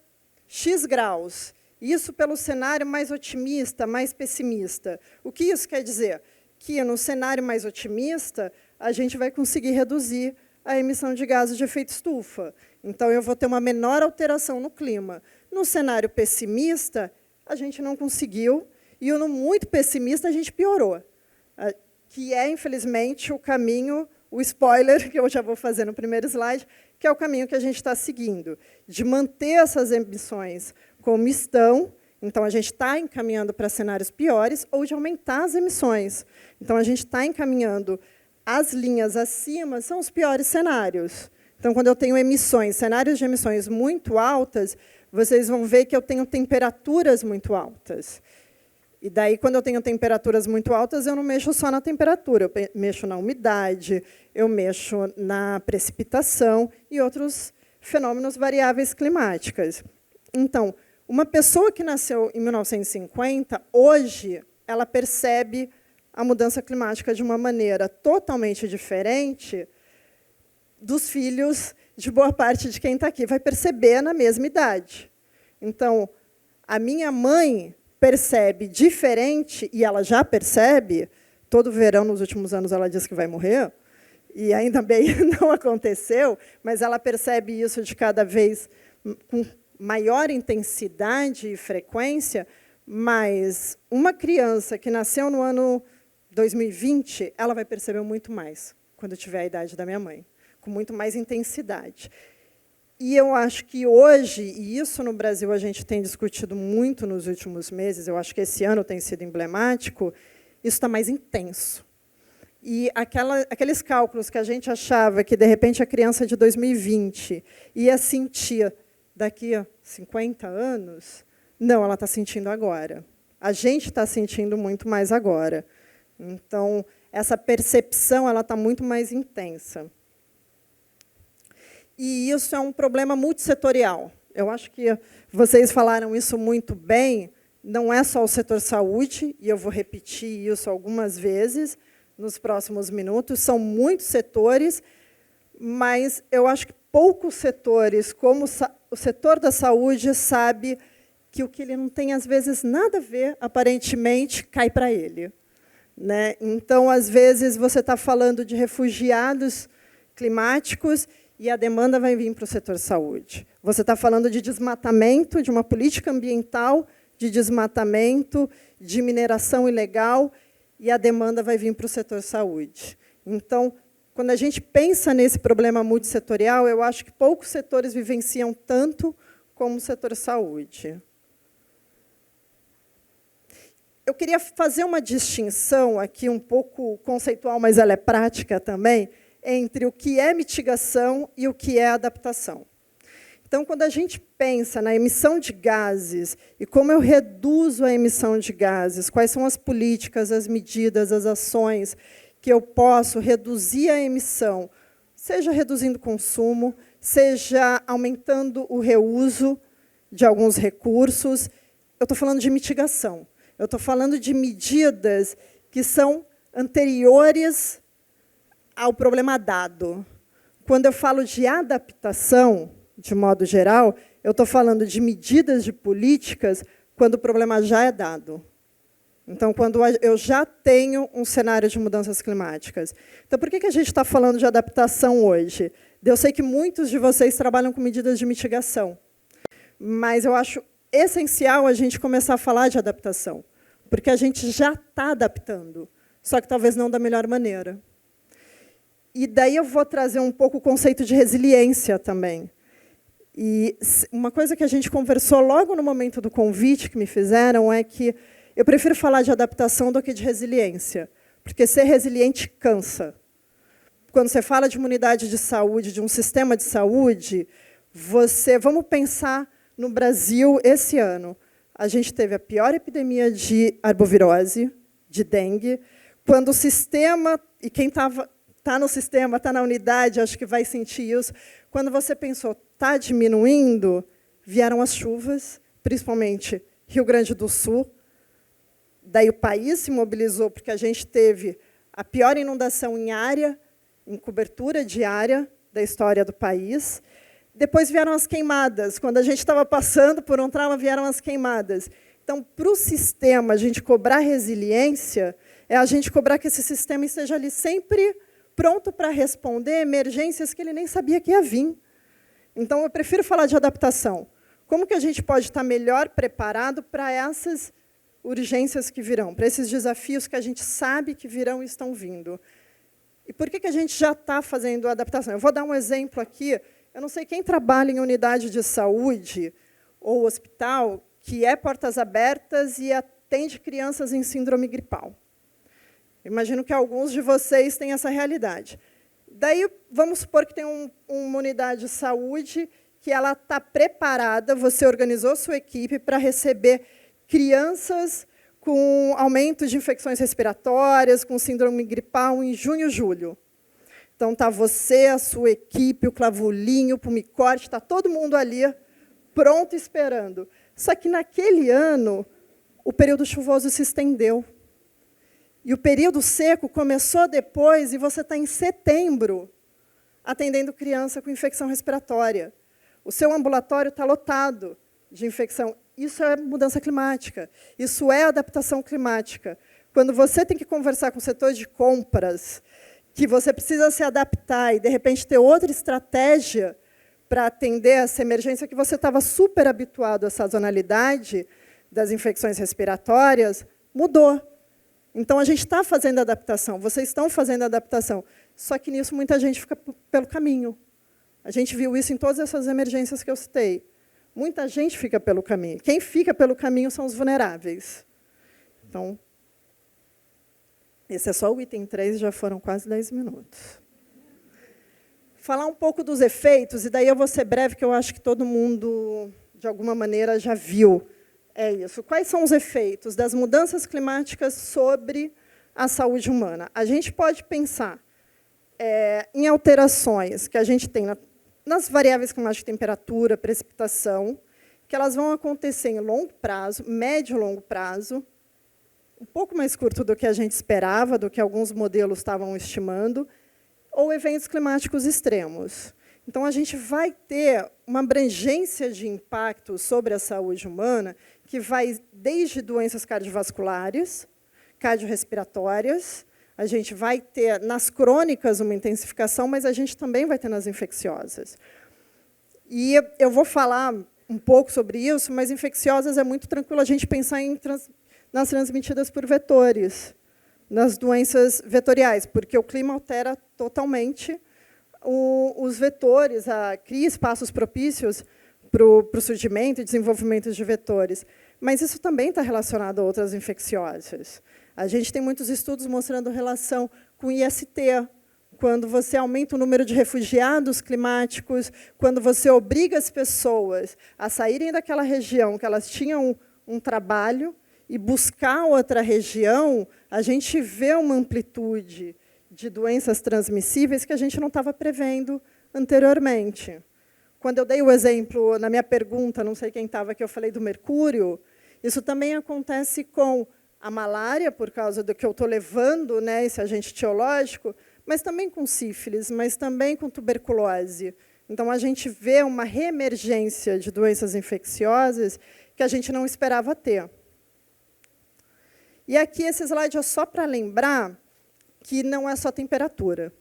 X graus. Isso pelo cenário mais otimista, mais pessimista. O que isso quer dizer? Que, no cenário mais otimista, a gente vai conseguir reduzir a emissão de gases de efeito estufa. Então, eu vou ter uma menor alteração no clima. No cenário pessimista, a gente não conseguiu, e no muito pessimista, a gente piorou, que é, infelizmente, o caminho, o spoiler, que eu já vou fazer no primeiro slide, que é o caminho que a gente está seguindo, de manter essas emissões como estão. Então, a gente está encaminhando para cenários piores, ou de aumentar as emissões. Então, a gente está encaminhando as linhas acima, são os piores cenários. Então, quando eu tenho emissões, cenários de emissões muito altas, vocês vão ver que eu tenho temperaturas muito altas. E daí, quando eu tenho temperaturas muito altas, eu não mexo só na temperatura, eu mexo na umidade, eu mexo na precipitação e outros fenômenos variáveis climáticas. Então, uma pessoa que nasceu em 1950, hoje, ela percebe a mudança climática de uma maneira totalmente diferente dos filhos de boa parte de quem está aqui. Vai perceber na mesma idade. Então, a minha mãe percebe diferente, e ela já percebe, todo verão, nos últimos anos, ela diz que vai morrer, e ainda bem não aconteceu, mas ela percebe isso de cada vez com maior intensidade e frequência, mas uma criança que nasceu no ano 2020, ela vai perceber muito mais, quando tiver a idade da minha mãe, com muito mais intensidade. E eu acho que hoje, e isso no Brasil a gente tem discutido muito nos últimos meses, eu acho que esse ano tem sido emblemático, isso está mais intenso. E aqueles cálculos que a gente achava que, de repente, a criança de 2020 ia sentir daqui a 50 anos, não, ela está sentindo agora. A gente está sentindo muito mais agora. Então, essa percepção ela está muito mais intensa. E isso é um problema multissetorial. Eu acho que vocês falaram isso muito bem. Não é só o setor saúde, e eu vou repetir isso algumas vezes nos próximos minutos. São muitos setores, mas eu acho que poucos setores, como o setor da saúde, sabe que o que ele não tem, às vezes, nada a ver, aparentemente, cai para ele. Né? Então, às vezes, você está falando de refugiados climáticos e a demanda vai vir para o setor saúde. Você está falando de desmatamento, de uma política ambiental, de desmatamento, de mineração ilegal, e a demanda vai vir para o setor saúde. Então, quando a gente pensa nesse problema multissetorial, eu acho que poucos setores vivenciam tanto como o setor saúde. Eu queria fazer uma distinção aqui, um pouco conceitual, mas ela é prática também, entre o que é mitigação e o que é adaptação. Então, quando a gente pensa na emissão de gases e como eu reduzo a emissão de gases, quais são as políticas, as medidas, as ações que eu posso reduzir a emissão, seja reduzindo o consumo, seja aumentando o reuso de alguns recursos, eu estou falando de mitigação. Eu estou falando de medidas que são anteriores ao problema dado. Quando eu falo de adaptação, de modo geral, eu estou falando de medidas de políticas quando o problema já é dado. Então, quando eu já tenho um cenário de mudanças climáticas. Então, por que a gente está falando de adaptação hoje? Eu sei que muitos de vocês trabalham com medidas de mitigação, mas eu acho essencial a gente começar a falar de adaptação, porque a gente já está adaptando, só que talvez não da melhor maneira. E daí eu vou trazer um pouco o conceito de resiliência também. E uma coisa que a gente conversou logo no momento do convite que me fizeram é que eu prefiro falar de adaptação do que de resiliência, porque ser resiliente cansa. Quando você fala de uma unidade de saúde, de um sistema de saúde, vamos pensar no Brasil esse ano. A gente teve a pior epidemia de arbovirose, de dengue, quando o sistema, e quem está no sistema, está na unidade, acho que vai sentir isso, quando você pensou, está diminuindo, vieram as chuvas, principalmente Rio Grande do Sul. Daí o país se mobilizou, porque a gente teve a pior inundação em área, em cobertura de área da história do país. Depois vieram as queimadas. Quando a gente estava passando por um trauma, vieram as queimadas. Então, para o sistema, a gente cobrar resiliência, é a gente cobrar que esse sistema esteja ali sempre pronto para responder emergências que ele nem sabia que ia vir. Então, eu prefiro falar de adaptação. Como que a gente pode estar melhor preparado para essas urgências que virão, para esses desafios que a gente sabe que virão e estão vindo? E por que a gente já está fazendo adaptação? Eu vou dar um exemplo aqui. Eu não sei quem trabalha em unidade de saúde ou hospital que é portas abertas e atende crianças em síndrome gripal. Imagino que alguns de vocês têm essa realidade. Daí, vamos supor que tem uma unidade de saúde que ela está preparada, você organizou sua equipe para receber crianças com aumento de infecções respiratórias, com síndrome gripal em junho e julho. Então, está você, a sua equipe, o Clavulinho, o Pumicorte, está todo mundo ali, pronto, esperando. Só que, naquele ano, o período chuvoso se estendeu. E o período seco começou depois e você está em setembro atendendo criança com infecção respiratória. O seu ambulatório está lotado de infecção. Isso é mudança climática. Isso é adaptação climática. Quando você tem que conversar com o setor de compras, que você precisa se adaptar e, de repente, ter outra estratégia para atender essa emergência, que você estava super habituado à sazonalidade das infecções respiratórias, mudou. Então, a gente está fazendo adaptação, vocês estão fazendo adaptação. Só que, nisso, muita gente fica pelo caminho. A gente viu isso em todas essas emergências que eu citei. Muita gente fica pelo caminho. Quem fica pelo caminho são os vulneráveis. Então, esse é só o item 3, já foram quase 10 minutos. Falar um pouco dos efeitos, e daí eu vou ser breve, que eu acho que todo mundo, de alguma maneira, já viu. É isso. Quais são os efeitos das mudanças climáticas sobre a saúde humana? A gente pode pensar em alterações que a gente tem nas variáveis climáticas de temperatura, precipitação, que elas vão acontecer em longo prazo, médio e longo prazo, um pouco mais curto do que a gente esperava, do que alguns modelos estavam estimando, ou eventos climáticos extremos. Então, a gente vai ter uma abrangência de impactos sobre a saúde humana que vai desde doenças cardiovasculares, cardiorrespiratórias, a gente vai ter nas crônicas uma intensificação, mas a gente também vai ter nas infecciosas. E eu vou falar um pouco sobre isso, mas infecciosas é muito tranquilo a gente pensar nas transmitidas por vetores, nas doenças vetoriais, porque o clima altera totalmente os vetores, cria espaços propícios para o surgimento e desenvolvimento de vetores. Mas isso também está relacionado a outras infecciosas. A gente tem muitos estudos mostrando relação com IST, quando você aumenta o número de refugiados climáticos, quando você obriga as pessoas a saírem daquela região que elas tinham um trabalho e buscar outra região, a gente vê uma amplitude de doenças transmissíveis que a gente não estava prevendo anteriormente. Quando eu dei o exemplo, na minha pergunta, não sei quem estava, que eu falei do mercúrio, isso também acontece com a malária, por causa do que eu estou levando, né, esse agente etiológico, mas também com sífilis, mas também com tuberculose. Então, a gente vê uma reemergência de doenças infecciosas que a gente não esperava ter. E aqui, esse slide é só para lembrar que não é só temperatura.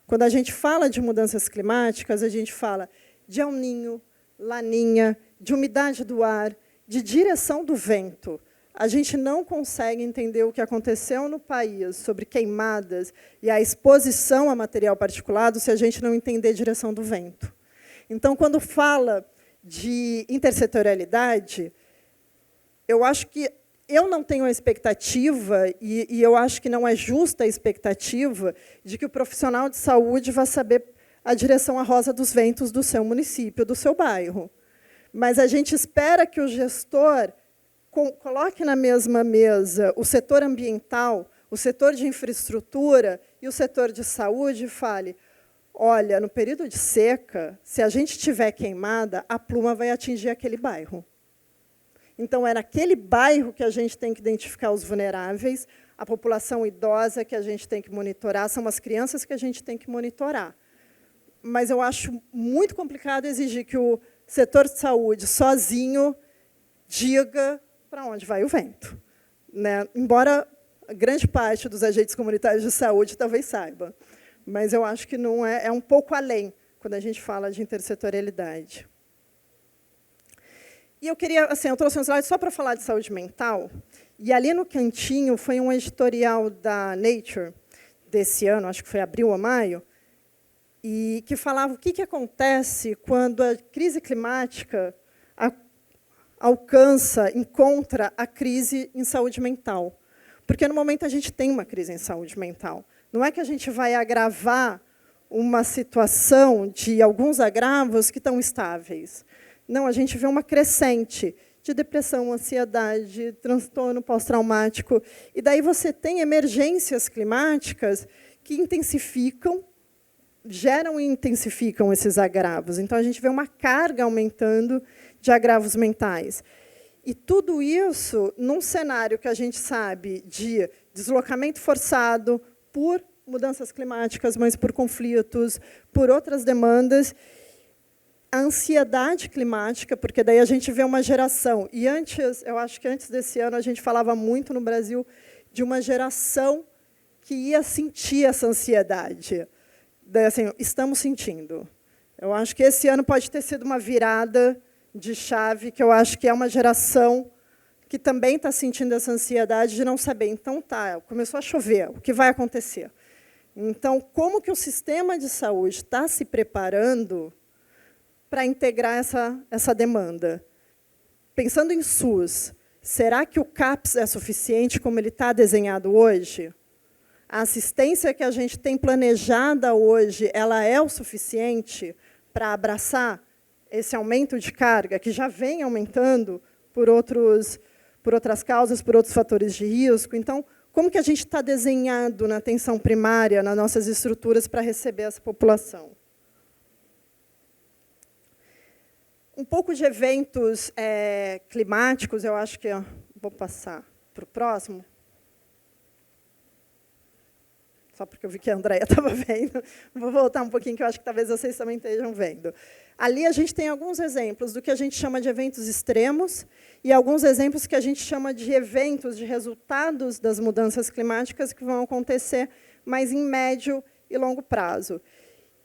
Quando a gente fala de mudanças climáticas, a gente fala de El Niño, Laninha, de umidade do ar, de direção do vento. A gente não consegue entender o que aconteceu no país sobre queimadas e a exposição a material particulado se a gente não entender a direção do vento. Então, quando fala de intersetorialidade, eu acho que eu não tenho a expectativa, e eu acho que não é justa a expectativa, de que o profissional de saúde vá saber a direção à rosa dos ventos do seu município, do seu bairro. Mas a gente espera que o gestor coloque na mesma mesa o setor ambiental, o setor de infraestrutura e o setor de saúde e fale, olha, no período de seca, se a gente tiver queimada, a pluma vai atingir aquele bairro. Então, é naquele bairro que a gente tem que identificar os vulneráveis, a população idosa que a gente tem que monitorar, são as crianças que a gente tem que monitorar. Mas eu acho muito complicado exigir que o setor de saúde, sozinho, diga para onde vai o vento, né? Embora a grande parte dos agentes comunitários de saúde talvez saiba. Mas eu acho que não é um pouco além, quando a gente fala de intersetorialidade. E eu queria, assim, eu trouxe um slide só para falar de saúde mental, e ali no cantinho foi um editorial da Nature desse ano, acho que foi abril ou maio, e que falava o que acontece quando a crise climática encontra a crise em saúde mental. Porque, no momento, a gente tem uma crise em saúde mental. Não é que a gente vai agravar uma situação de alguns agravos que estão estáveis. Não, a gente vê uma crescente de depressão, ansiedade, transtorno pós-traumático. E daí você tem emergências climáticas que intensificam, geram e intensificam esses agravos. Então, a gente vê uma carga aumentando de agravos mentais. E tudo isso num cenário que a gente sabe de deslocamento forçado por mudanças climáticas, mas por conflitos, por outras demandas, a ansiedade climática, porque daí a gente vê uma geração, e antes, eu acho que antes desse ano, a gente falava muito no Brasil de uma geração que ia sentir essa ansiedade. Daí, assim, estamos sentindo. Eu acho que esse ano pode ter sido uma virada de chave, que eu acho que é uma geração que também está sentindo essa ansiedade de não saber. Então, tá, começou a chover, o que vai acontecer? Então, como que o sistema de saúde está se preparando para integrar essa demanda? Pensando em SUS, será que o CAPS é suficiente como ele está desenhado hoje? A assistência que a gente tem planejada hoje, ela é o suficiente para abraçar esse aumento de carga, que já vem aumentando por outras causas, por outros fatores de risco? Então, como que a gente está desenhado na atenção primária, nas nossas estruturas, para receber essa população? Um pouco de eventos climáticos, eu acho que... Vou passar para o próximo. Só porque eu vi que a Andréia estava vendo. Vou voltar um pouquinho, que eu acho que talvez vocês também estejam vendo. Ali a gente tem alguns exemplos do que a gente chama de eventos extremos e alguns exemplos que a gente chama de eventos, de resultados das mudanças climáticas que vão acontecer mais em médio e longo prazo.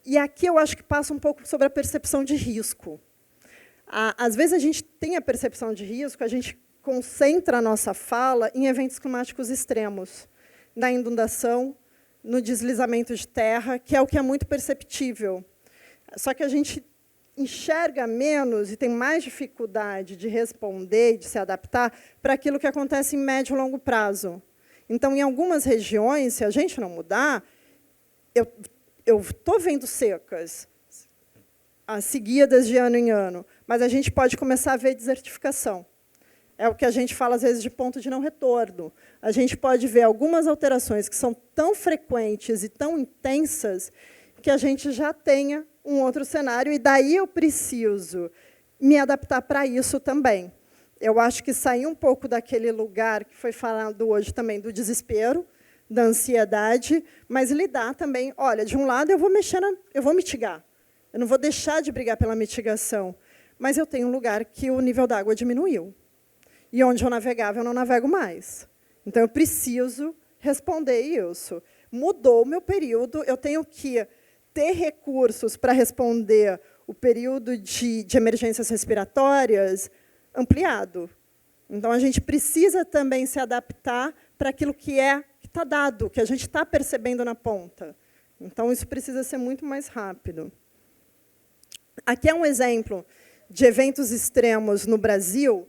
E aqui eu acho que passa um pouco sobre a percepção de risco. Às vezes a gente tem a percepção de risco, a gente concentra a nossa fala em eventos climáticos extremos, na inundação, no deslizamento de terra, que é o que é muito perceptível. Só que a gente enxerga menos e tem mais dificuldade de responder e de se adaptar para aquilo que acontece em médio e longo prazo. Então, em algumas regiões, se a gente não mudar, eu estou vendo secas seguidas de ano em ano, mas a gente pode começar a ver desertificação. É o que a gente fala, às vezes, de ponto de não retorno. A gente pode ver algumas alterações que são tão frequentes e tão intensas que a gente já tenha um outro cenário, e daí eu preciso me adaptar para isso também. Eu acho que sair um pouco daquele lugar que foi falado hoje também, do desespero, da ansiedade, mas lidar também, olha, de um lado eu vou mitigar, eu não vou deixar de brigar pela mitigação, mas eu tenho um lugar que o nível d'água diminuiu. E onde eu navegava, eu não navego mais. Então, eu preciso responder isso. Mudou o meu período, eu tenho que ter recursos para responder o período de emergências respiratórias ampliado. Então, a gente precisa também se adaptar para aquilo que está dado, que a gente está percebendo na ponta. Então, isso precisa ser muito mais rápido. Aqui é um exemplo de eventos extremos no Brasil.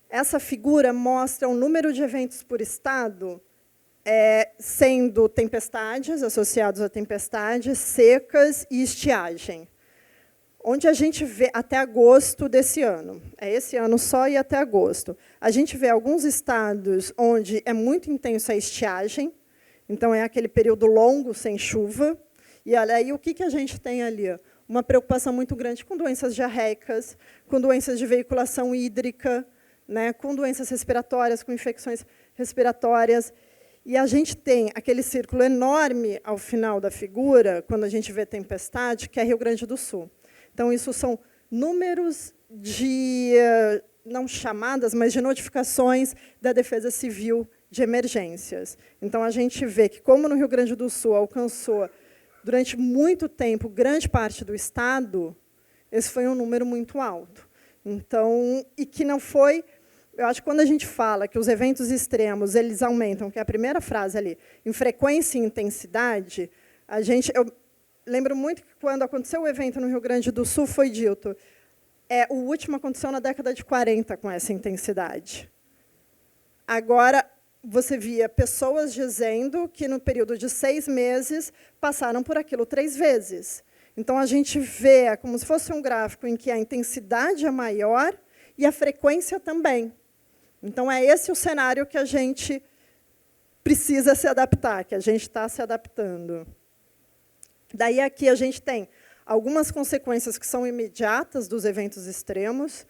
Essa figura mostra o número de eventos por estado, sendo tempestades, associados a tempestades, secas e estiagem. Onde a gente vê até agosto desse ano, é esse ano só e até agosto, a gente vê alguns estados onde é muito intensa a estiagem, então é aquele período longo sem chuva, e aí o que a gente tem ali? Uma preocupação muito grande com doenças diarreicas, com doenças de veiculação hídrica, né, com doenças respiratórias, com infecções respiratórias. E a gente tem aquele círculo enorme ao final da figura, quando a gente vê tempestade, que é Rio Grande do Sul. Então, isso são números de, não chamadas, mas de notificações da Defesa Civil de emergências. Então, a gente vê que, como no Rio Grande do Sul alcançou, durante muito tempo, grande parte do estado, esse foi um número muito alto. Então, e que não foi... Eu acho que quando a gente fala que os eventos extremos eles aumentam, que é a primeira frase ali, em frequência e intensidade, eu lembro muito que quando aconteceu o evento no Rio Grande do Sul, foi dito, o último aconteceu na década de 40 com essa intensidade. Agora, você via pessoas dizendo que, no período de 6 meses, passaram por aquilo 3 vezes. Então, a gente vê como se fosse um gráfico em que a intensidade é maior e a frequência também. Então, é esse o cenário que a gente precisa se adaptar, que a gente está se adaptando. Daí, aqui, a gente tem algumas consequências que são imediatas dos eventos extremos.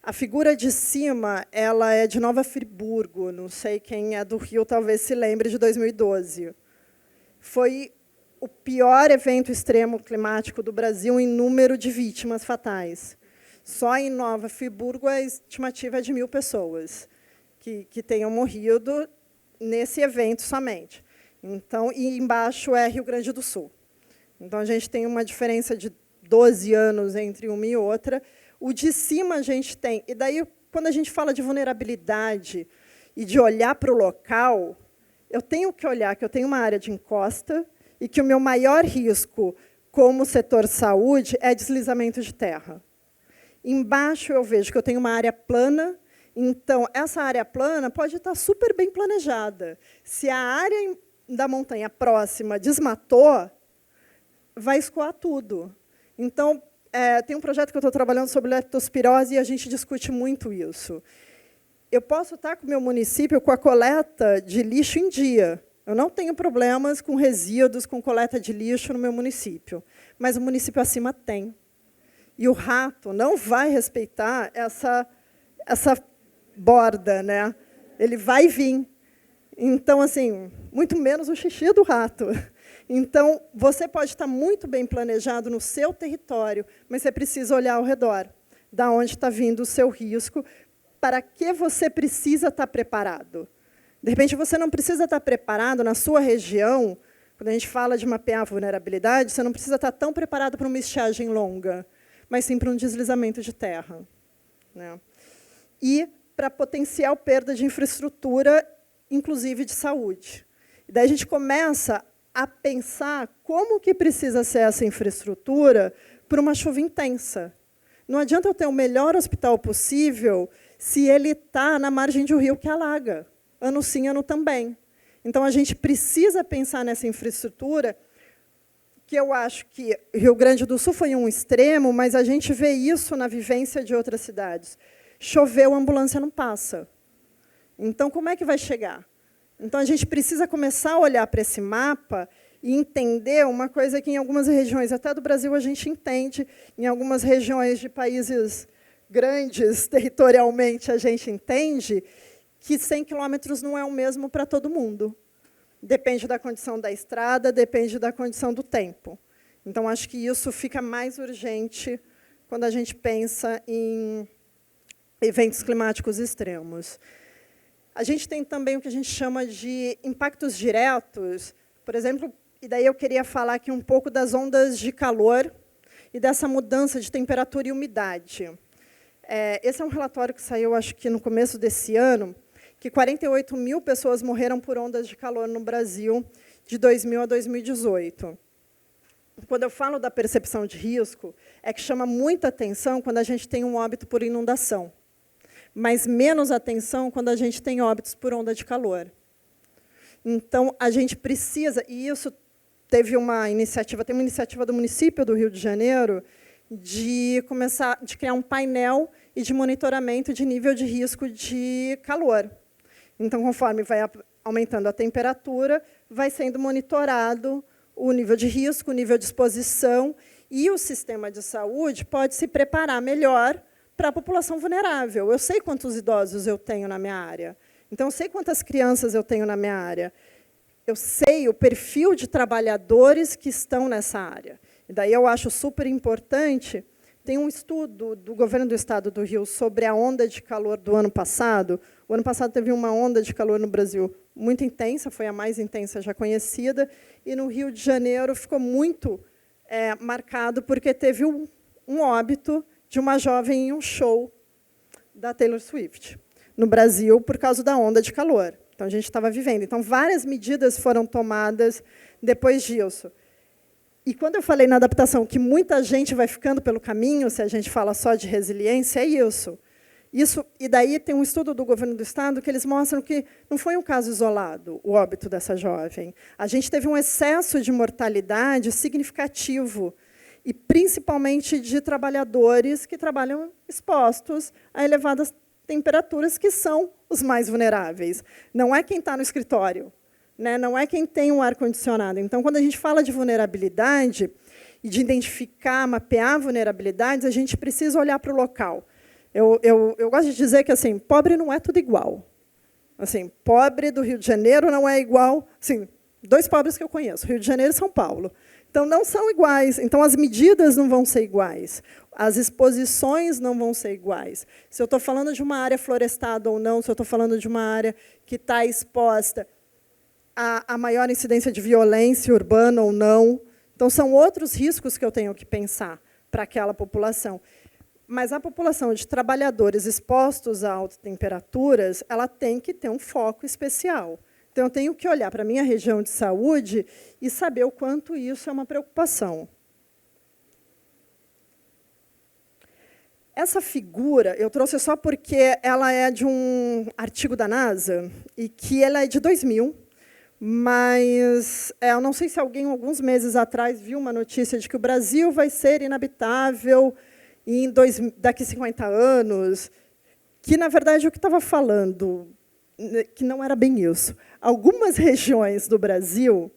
A figura de cima, ela é de Nova Friburgo, não sei quem é do Rio, talvez se lembre, de 2012. Foi o pior evento extremo climático do Brasil em número de vítimas fatais. Só em Nova Friburgo a estimativa é de 1.000 pessoas que tenham morrido nesse evento somente. Então, e embaixo é Rio Grande do Sul. Então, a gente tem uma diferença de 12 anos entre uma e outra. O de cima a gente tem. E daí, quando a gente fala de vulnerabilidade e de olhar para o local, eu tenho que olhar que eu tenho uma área de encosta e que o meu maior risco como setor saúde é deslizamento de terra. Embaixo eu vejo que eu tenho uma área plana, então essa área plana pode estar super bem planejada. Se a área da montanha próxima desmatou, vai escoar tudo. Então, tem um projeto que eu estou trabalhando sobre leptospirose e a gente discute muito isso. Eu posso estar com o meu município com a coleta de lixo em dia. Eu não tenho problemas com resíduos, com coleta de lixo no meu município. Mas o município acima tem. E o rato não vai respeitar essa borda, né? Ele vai vir. Então, assim, muito menos o xixi do rato. Então, você pode estar muito bem planejado no seu território, mas você precisa olhar ao redor, da onde está vindo o seu risco, para que você precisa estar preparado. De repente, você não precisa estar preparado na sua região. Quando a gente fala de mapear a vulnerabilidade, você não precisa estar tão preparado para uma estiagem longa, mas sim para um deslizamento de terra, né? E para potencial perda de infraestrutura, inclusive de saúde. E daí a gente começa a pensar como que precisa ser essa infraestrutura para uma chuva intensa. Não adianta eu ter o melhor hospital possível se ele está na margem de um rio que alaga, ano sim, ano também. Então, a gente precisa pensar nessa infraestrutura, que eu acho que Rio Grande do Sul foi um extremo, mas a gente vê isso na vivência de outras cidades. Choveu, a ambulância não passa. Então, como é que vai chegar? Então, a gente precisa começar a olhar para esse mapa e entender uma coisa que, em algumas regiões, até do Brasil, a gente entende, em algumas regiões de países grandes, territorialmente, a gente entende que 100 quilômetros não é o mesmo para todo mundo. Depende da condição da estrada, depende da condição do tempo. Então, acho que isso fica mais urgente quando a gente pensa em eventos climáticos extremos. A gente tem também o que a gente chama de impactos diretos. Por exemplo, e daí eu queria falar aqui um pouco das ondas de calor e dessa mudança de temperatura e umidade. Esse é um relatório que saiu, acho que no começo desse ano, que 48.000 pessoas morreram por ondas de calor no Brasil de 2000 a 2018. Quando eu falo da percepção de risco, é que chama muita atenção quando a gente tem um óbito por inundação, mas menos atenção quando a gente tem óbitos por onda de calor. Então, a gente precisa, e isso tem uma iniciativa do município do Rio de Janeiro, de criar um painel e de monitoramento de nível de risco de calor. Então, conforme vai aumentando a temperatura, vai sendo monitorado o nível de risco, o nível de exposição, e o sistema de saúde pode se preparar melhor para a população vulnerável. Eu sei quantos idosos eu tenho na minha área. Então, eu sei quantas crianças eu tenho na minha área. Eu sei o perfil de trabalhadores que estão nessa área. E daí eu acho super importante. Tem um estudo do governo do Estado do Rio sobre a onda de calor do ano passado. O ano passado teve uma onda de calor no Brasil muito intensa, foi a mais intensa já conhecida, e no Rio de Janeiro ficou muito marcado porque teve um óbito de uma jovem em um show da Taylor Swift no Brasil por causa da onda de calor. Então, a gente estava vivendo. Então, várias medidas foram tomadas depois disso. E quando eu falei na adaptação que muita gente vai ficando pelo caminho, se a gente fala só de resiliência, é isso. E daí tem um estudo do governo do Estado que eles mostram que não foi um caso isolado, o óbito dessa jovem. A gente teve um excesso de mortalidade significativo, e principalmente de trabalhadores que trabalham expostos a elevadas temperaturas, que são os mais vulneráveis. Não é quem está no escritório, né? Não é quem tem um ar-condicionado. Então, quando a gente fala de vulnerabilidade e de identificar, mapear vulnerabilidades, a gente precisa olhar para o local. Eu gosto de dizer que assim, pobre não é tudo igual. Assim, pobre do Rio de Janeiro não é igual... Assim, 2 pobres que eu conheço, Rio de Janeiro e São Paulo. Então, não são iguais. Então, as medidas não vão ser iguais. As exposições não vão ser iguais. Se eu estou falando de uma área florestada ou não, se eu estou falando de uma área que está exposta a maior incidência de violência urbana ou não. Então, são outros riscos que eu tenho que pensar para aquela população. Mas a população de trabalhadores expostos a altas temperaturas, ela tem que ter um foco especial. Então, eu tenho que olhar para a minha região de saúde e saber o quanto isso é uma preocupação. Essa figura eu trouxe só porque ela é de um artigo da NASA e que ela é de 2000, mas eu não sei se alguém, alguns meses atrás, viu uma notícia de que o Brasil vai ser inabitável daqui a 50 anos, que, na verdade, o que estava falando, que não era bem isso. Algumas regiões do Brasil,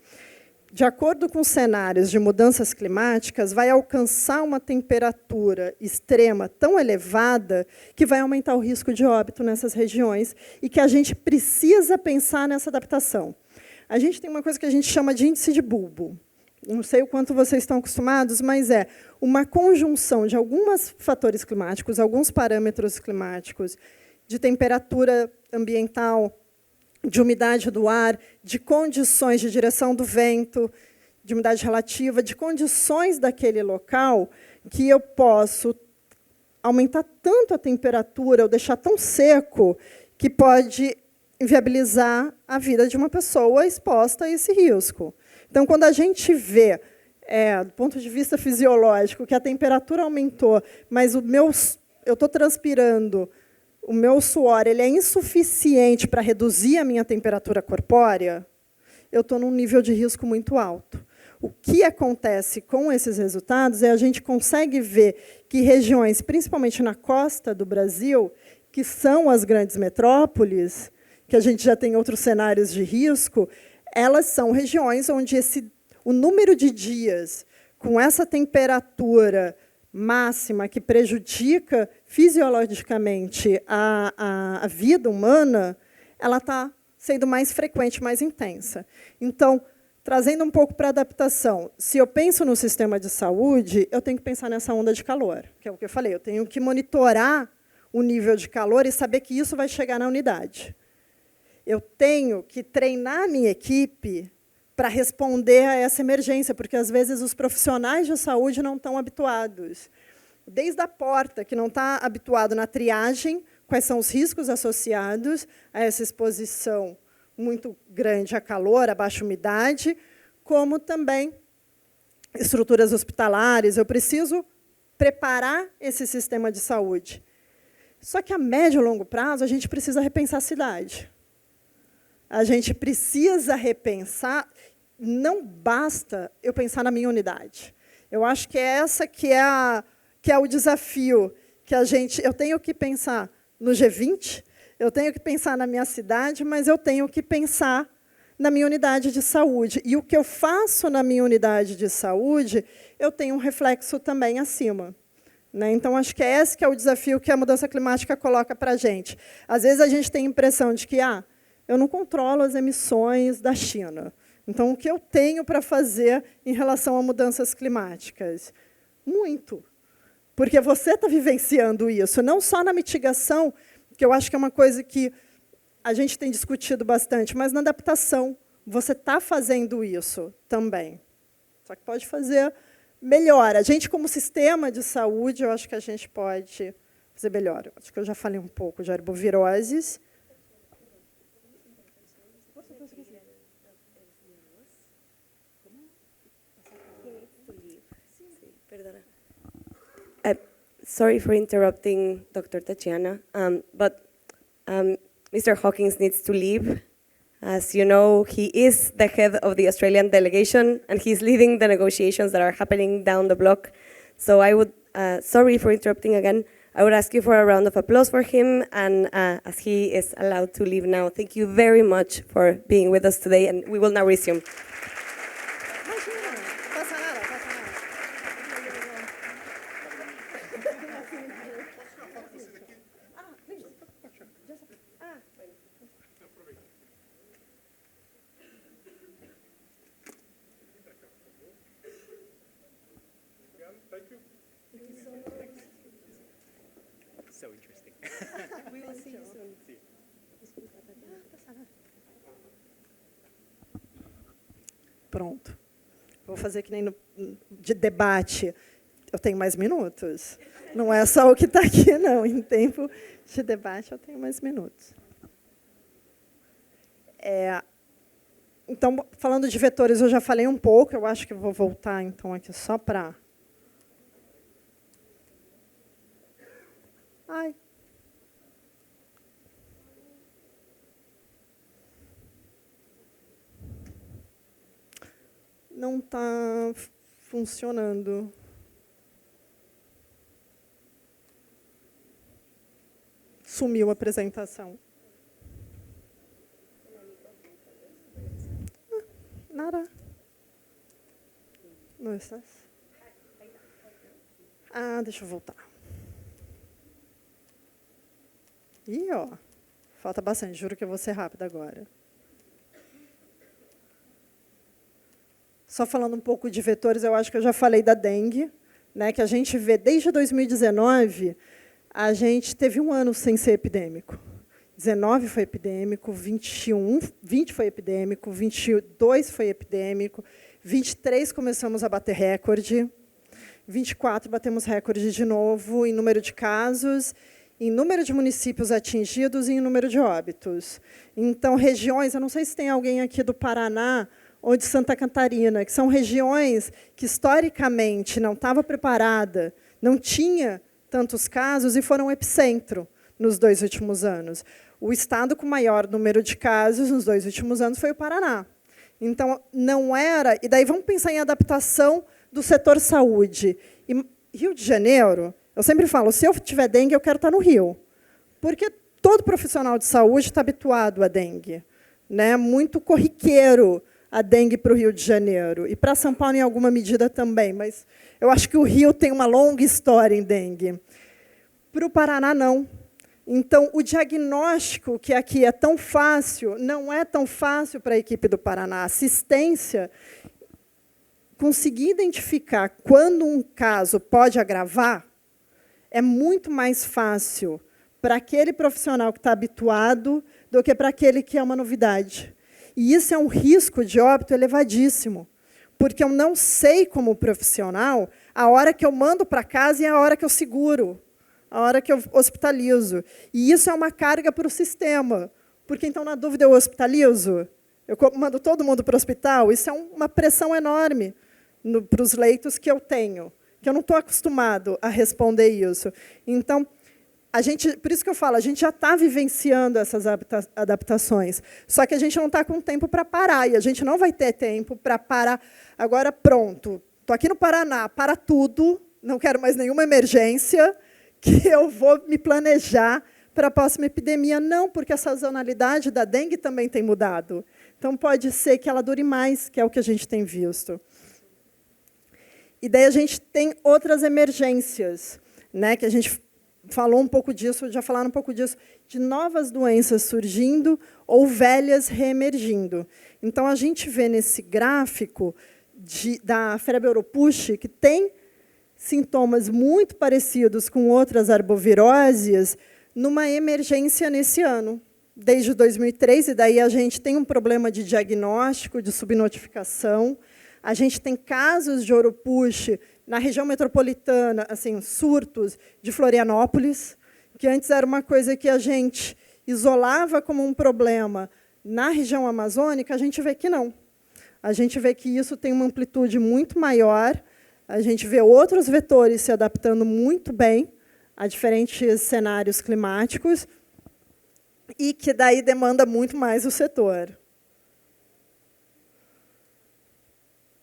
de acordo com cenários de mudanças climáticas, vai alcançar uma temperatura extrema tão elevada que vai aumentar o risco de óbito nessas regiões e que a gente precisa pensar nessa adaptação. A gente tem uma coisa que a gente chama de índice de bulbo. Não sei o quanto vocês estão acostumados, mas é uma conjunção de alguns fatores climáticos, alguns parâmetros climáticos, de temperatura ambiental, de umidade do ar, de condições de direção do vento, de umidade relativa, de condições daquele local, que eu posso aumentar tanto a temperatura, ou deixar tão seco, que pode inviabilizar a vida de uma pessoa exposta a esse risco. Então, quando a gente vê, do ponto de vista fisiológico, que a temperatura aumentou, mas eu estou transpirando, o meu suor ele é insuficiente para reduzir a minha temperatura corpórea, eu estou num nível de risco muito alto. O que acontece com esses resultados é a gente consegue ver que regiões, principalmente na costa do Brasil, que são as grandes metrópoles, que a gente já tem outros cenários de risco, elas são regiões onde o número de dias com essa temperatura máxima que prejudica fisiologicamente a vida humana, ela está sendo mais frequente, mais intensa. Então, trazendo um pouco para a adaptação, se eu penso no sistema de saúde, eu tenho que pensar nessa onda de calor, que é o que eu falei, eu tenho que monitorar o nível de calor e saber que isso vai chegar na unidade. Eu tenho que treinar a minha equipe para responder a essa emergência, porque, às vezes, os profissionais de saúde não estão habituados. Desde a porta, que não está habituado na triagem, quais são os riscos associados a essa exposição muito grande a calor, a baixa umidade, como também estruturas hospitalares. Eu preciso preparar esse sistema de saúde. Só que, a médio e longo prazo, a gente precisa repensar a cidade. A gente precisa repensar, não basta eu pensar na minha unidade. Eu acho que é essa que é o desafio que eu tenho que pensar no G20, eu tenho que pensar na minha cidade, mas eu tenho que pensar na minha unidade de saúde. E o que eu faço na minha unidade de saúde, eu tenho um reflexo também acima. Então, acho que esse que é o desafio que a mudança climática coloca para a gente. Às vezes, a gente tem a impressão de que eu não controlo as emissões da China. Então, o que eu tenho para fazer em relação a mudanças climáticas? Muito. Porque você está vivenciando isso, não só na mitigação, que eu acho que é uma coisa que a gente tem discutido bastante, mas na adaptação. Você está fazendo isso também. Só que pode fazer melhor. A gente, como sistema de saúde, eu acho que a gente pode fazer melhor. Acho que eu já falei um pouco de arboviroses. Sorry for interrupting Dr. Tatiana, but Mr. Hawkins needs to leave. As you know, he is the head of the Australian delegation, and he's leading the negotiations that are happening down the block. So I would, sorry for interrupting again, I would ask you for a round of applause for him, and as he is allowed to leave now, thank you very much for being with us today, and we will now resume. so interesting. We will see you soon. Pronto. Vou fazer que nem no de debate. Eu tenho mais minutos. Não é só o que está aqui, não. Em tempo de debate, eu tenho mais minutos. Então, falando de vetores, eu já falei um pouco. Eu acho que eu vou voltar, então, aqui só para... Ai. Não está funcionando. Sumiu a apresentação. Nada. Não estás? Deixa eu voltar. Ih, ó. Falta bastante, juro que eu vou ser rápida agora. Só falando um pouco de vetores, eu acho que eu já falei da dengue, né, que a gente vê desde 2019, a gente teve um ano sem ser epidêmico. 19 foi epidêmico, 20 foi epidêmico, 22 foi epidêmico, 23 começamos a bater recorde, 24 batemos recorde de novo em número de casos, em número de municípios atingidos e em número de óbitos. Então, regiões, eu não sei se tem alguém aqui do Paraná ou de Santa Catarina, que são regiões que, historicamente, não estava preparada, não tinha tantos casos e foram epicentro nos 2 últimos anos. O estado com maior número de casos nos 2 últimos anos foi o Paraná. Então, não era... E daí vamos pensar em adaptação do setor saúde. E Rio de Janeiro, eu sempre falo, se eu tiver dengue, eu quero estar no Rio. Porque todo profissional de saúde está habituado à dengue. Né? Muito corriqueiro a dengue para o Rio de Janeiro. E para São Paulo, em alguma medida, também. Mas eu acho que o Rio tem uma longa história em dengue. Para o Paraná, não. Então, o diagnóstico, que aqui é tão fácil, não é tão fácil para a equipe do Paraná. A assistência, conseguir identificar quando um caso pode agravar, é muito mais fácil para aquele profissional que está habituado do que para aquele que é uma novidade. E isso é um risco de óbito elevadíssimo, porque eu não sei, como profissional, a hora que eu mando para casa e a hora que eu seguro, a hora que eu hospitalizo. E isso é uma carga para o sistema, porque, então, na dúvida, eu hospitalizo? Eu mando todo mundo para o hospital? Isso é uma pressão enorme para os leitos que eu tenho, que eu não estou acostumado a responder isso. Então, por isso que eu falo, a gente já está vivenciando essas adaptações, só que a gente não está com tempo para parar, e a gente não vai ter tempo para parar. Agora, pronto, estou aqui no Paraná, para tudo, não quero mais nenhuma emergência, que eu vou me planejar para a próxima epidemia. Não, porque a sazonalidade da dengue também tem mudado. Então, pode ser que ela dure mais, que é o que a gente tem visto. E daí a gente tem outras emergências, né, que a gente falou um pouco disso, já falaram um pouco disso, de novas doenças surgindo ou velhas reemergindo. Então, a gente vê nesse gráfico da febre europuxe que tem sintomas muito parecidos com outras arboviroses numa emergência nesse ano, desde 2003, e daí a gente tem um problema de diagnóstico, de subnotificação. A gente tem casos de Europush na região metropolitana, assim, surtos de Florianópolis, que antes era uma coisa que a gente isolava como um problema na região amazônica, a gente vê que não. A gente vê que isso tem uma amplitude muito maior, a gente vê outros vetores se adaptando muito bem a diferentes cenários climáticos e que daí demanda muito mais o setor.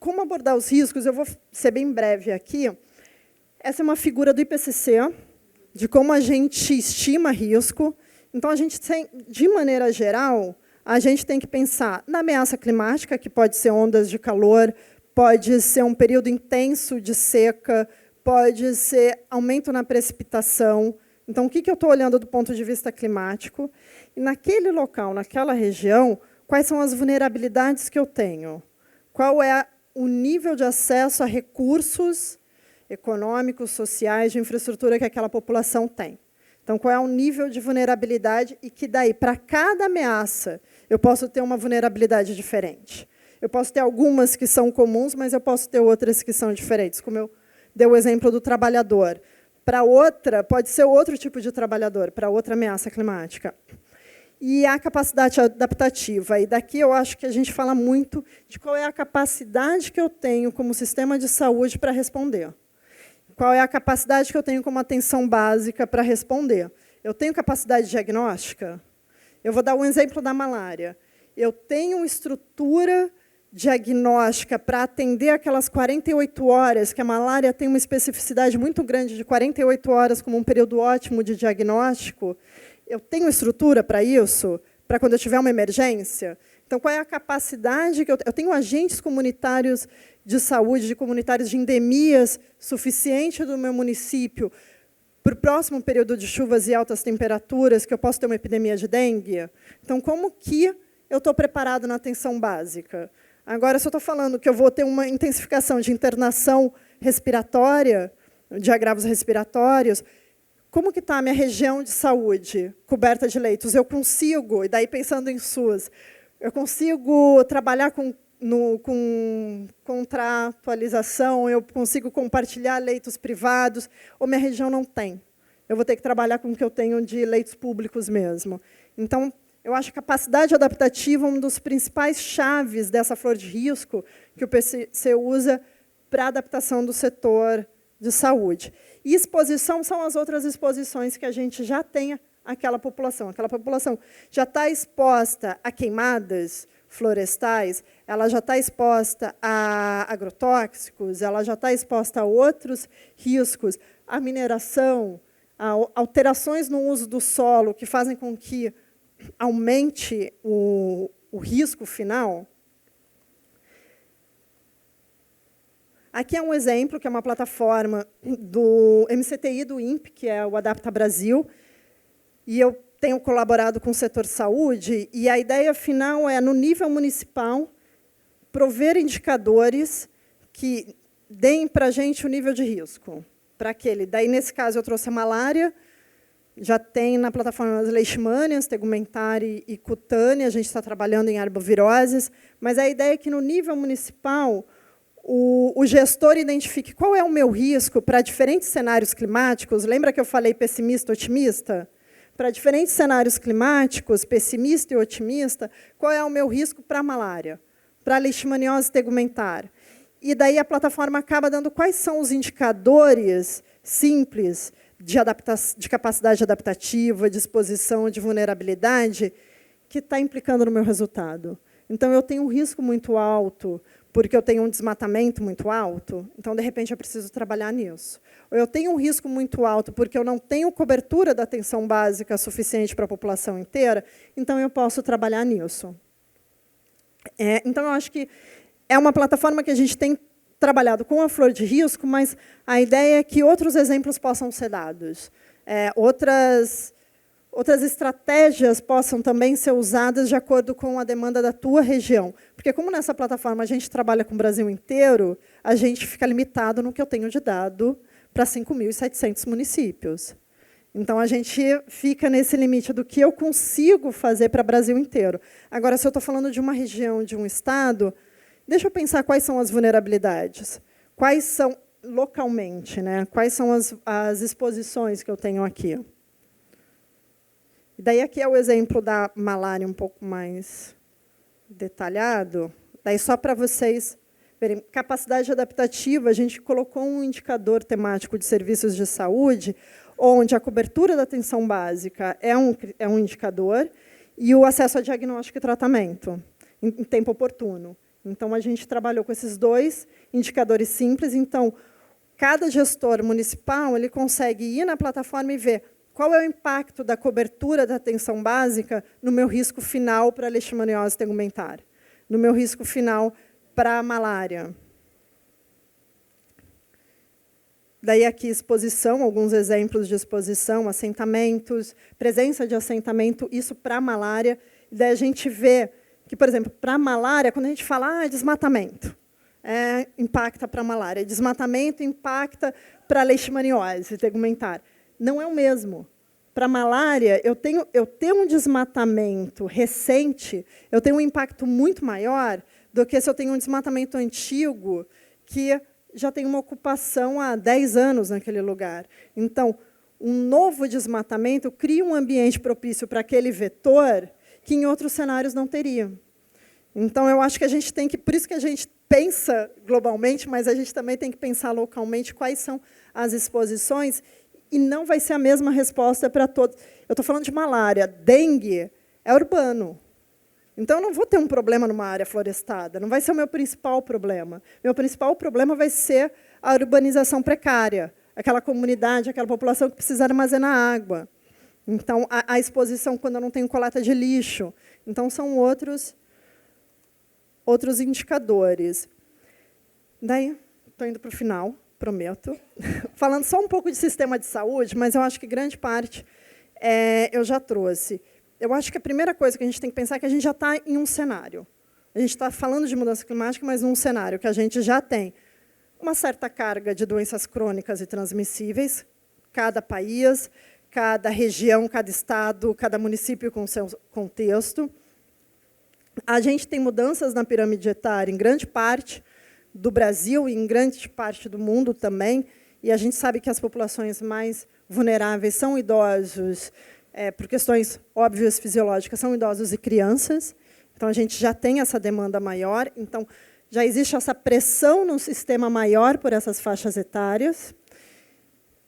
Como abordar os riscos? Eu vou ser bem breve aqui. Essa é uma figura do IPCC, de como a gente estima risco. Então, a gente tem, de maneira geral, a gente tem que pensar na ameaça climática, que pode ser ondas de calor, pode ser um período intenso de seca, pode ser aumento na precipitação. Então, o que eu estou olhando do ponto de vista climático? E, naquele local, naquela região, quais são as vulnerabilidades que eu tenho? Qual é o nível de acesso a recursos econômicos, sociais, de infraestrutura que aquela população tem? Então, qual é o nível de vulnerabilidade e que daí, para cada ameaça, eu posso ter uma vulnerabilidade diferente. Eu posso ter algumas que são comuns, mas eu posso ter outras que são diferentes, como eu dei o exemplo do trabalhador. Para outra, pode ser outro tipo de trabalhador, para outra ameaça climática. E a capacidade adaptativa. E daqui eu acho que a gente fala muito de qual é a capacidade que eu tenho como sistema de saúde para responder. Qual é a capacidade que eu tenho como atenção básica para responder. Eu tenho capacidade diagnóstica? Eu vou dar um exemplo da malária. Eu tenho estrutura diagnóstica para atender aquelas 48 horas, que a malária tem uma especificidade muito grande de 48 horas como um período ótimo de diagnóstico. Eu tenho estrutura para isso, para quando eu tiver uma emergência? Então, qual é a capacidade que eu tenho? Eu tenho agentes comunitários de saúde, de comunitários de endemias suficiente do meu município para o próximo período de chuvas e altas temperaturas, que eu posso ter uma epidemia de dengue? Então, como que eu estou preparado na atenção básica? Agora, se eu estou falando que eu vou ter uma intensificação de internação respiratória, de agravos respiratórios, como que está a minha região de saúde coberta de leitos? Eu consigo, e daí pensando em SUS, eu consigo trabalhar com contratualização, eu consigo compartilhar leitos privados, ou minha região não tem? Eu vou ter que trabalhar com o que eu tenho de leitos públicos mesmo. Então, eu acho que a capacidade adaptativa é um dos principais chaves dessa flor de risco que o PCC usa para a adaptação do setor de saúde. E exposição são as outras exposições que a gente já tem àquela população. Aquela população já está exposta a queimadas florestais, ela já está exposta a agrotóxicos, ela já está exposta a outros riscos, a mineração, a alterações no uso do solo que fazem com que aumente o risco final. Aqui é um exemplo, que é uma plataforma do MCTI, do INPE, que é o Adapta Brasil, e eu tenho colaborado com o setor saúde, e a ideia final é, no nível municipal, prover indicadores que deem para a gente o nível de risco. Para aquele. Daí, nesse caso, eu trouxe a malária, já tem na plataforma as leishmanias, tegumentária e cutânea, a gente está trabalhando em arboviroses, mas a ideia é que, no nível municipal, o gestor identifique qual é o meu risco para diferentes cenários climáticos. Lembra que eu falei pessimista, otimista? Para diferentes cenários climáticos, pessimista e otimista, qual é o meu risco para a malária, para a leishmaniose tegumentar? E daí a plataforma acaba dando quais são os indicadores simples de capacidade adaptativa, de exposição, de vulnerabilidade, que está implicando no meu resultado. Então, eu tenho um risco muito alto, porque eu tenho um desmatamento muito alto, então, de repente, eu preciso trabalhar nisso. Ou eu tenho um risco muito alto, porque eu não tenho cobertura da atenção básica suficiente para a população inteira, então, eu posso trabalhar nisso. Então, eu acho que é uma plataforma que a gente tem trabalhado com a flor de risco, mas a ideia é que outros exemplos possam ser dados. Outras estratégias possam também ser usadas de acordo com a demanda da tua região. Porque, como nessa plataforma a gente trabalha com o Brasil inteiro, a gente fica limitado no que eu tenho de dado para 5.700 municípios. Então, a gente fica nesse limite do que eu consigo fazer para o Brasil inteiro. Agora, se eu estou falando de uma região, de um estado, deixa eu pensar quais são as vulnerabilidades. Quais são, localmente, né? Quais são as exposições que eu tenho aqui. E daí, aqui é o exemplo da malária um pouco mais detalhado. Daí, só para vocês verem, capacidade adaptativa, a gente colocou um indicador temático de serviços de saúde, onde a cobertura da atenção básica é um indicador, e o acesso a diagnóstico e tratamento, em tempo oportuno. Então, a gente trabalhou com esses dois indicadores simples. Então, cada gestor municipal ele consegue ir na plataforma e ver qual é o impacto da cobertura da atenção básica no meu risco final para a leishmaniose tegumentar, no meu risco final para a malária. Daí, aqui, exposição, alguns exemplos de exposição, assentamentos, presença de assentamento, isso para a malária. Daí, a gente vê que, por exemplo, para a malária, quando a gente fala desmatamento, impacta para a malária. Desmatamento impacta para a leishmaniose tegumentar. Não é o mesmo. Para a malária, eu tenho um desmatamento recente, eu tenho um impacto muito maior do que se eu tenho um desmatamento antigo que já tem uma ocupação há 10 anos naquele lugar. Então, um novo desmatamento cria um ambiente propício para aquele vetor que em outros cenários não teria. Então, eu acho que a gente tem que... Por isso que a gente pensa globalmente, mas a gente também tem que pensar localmente quais são as exposições, e não vai ser a mesma resposta para todos. Eu estou falando de malária. Dengue é urbano. Então, eu não vou ter um problema numa área florestada. Não vai ser o meu principal problema. Meu principal problema vai ser a urbanização precária, aquela comunidade, aquela população que precisa armazenar água. Então, a exposição quando eu não tenho coleta de lixo. Então, são outros indicadores. Daí, estou indo para o final, prometo. Falando só um pouco de sistema de saúde, mas eu acho que grande parte eu já trouxe. Eu acho que a primeira coisa que a gente tem que pensar é que a gente já está em um cenário. A gente está falando de mudança climática, mas num cenário que a gente já tem uma certa carga de doenças crônicas e transmissíveis, cada país, cada região, cada estado, cada município com seu contexto. A gente tem mudanças na pirâmide etária em grande parte do Brasil e em grande parte do mundo também, e a gente sabe que as populações mais vulneráveis são idosos, por questões óbvias fisiológicas, são idosos e crianças. Então, a gente já tem essa demanda maior. Então, já existe essa pressão no sistema maior por essas faixas etárias.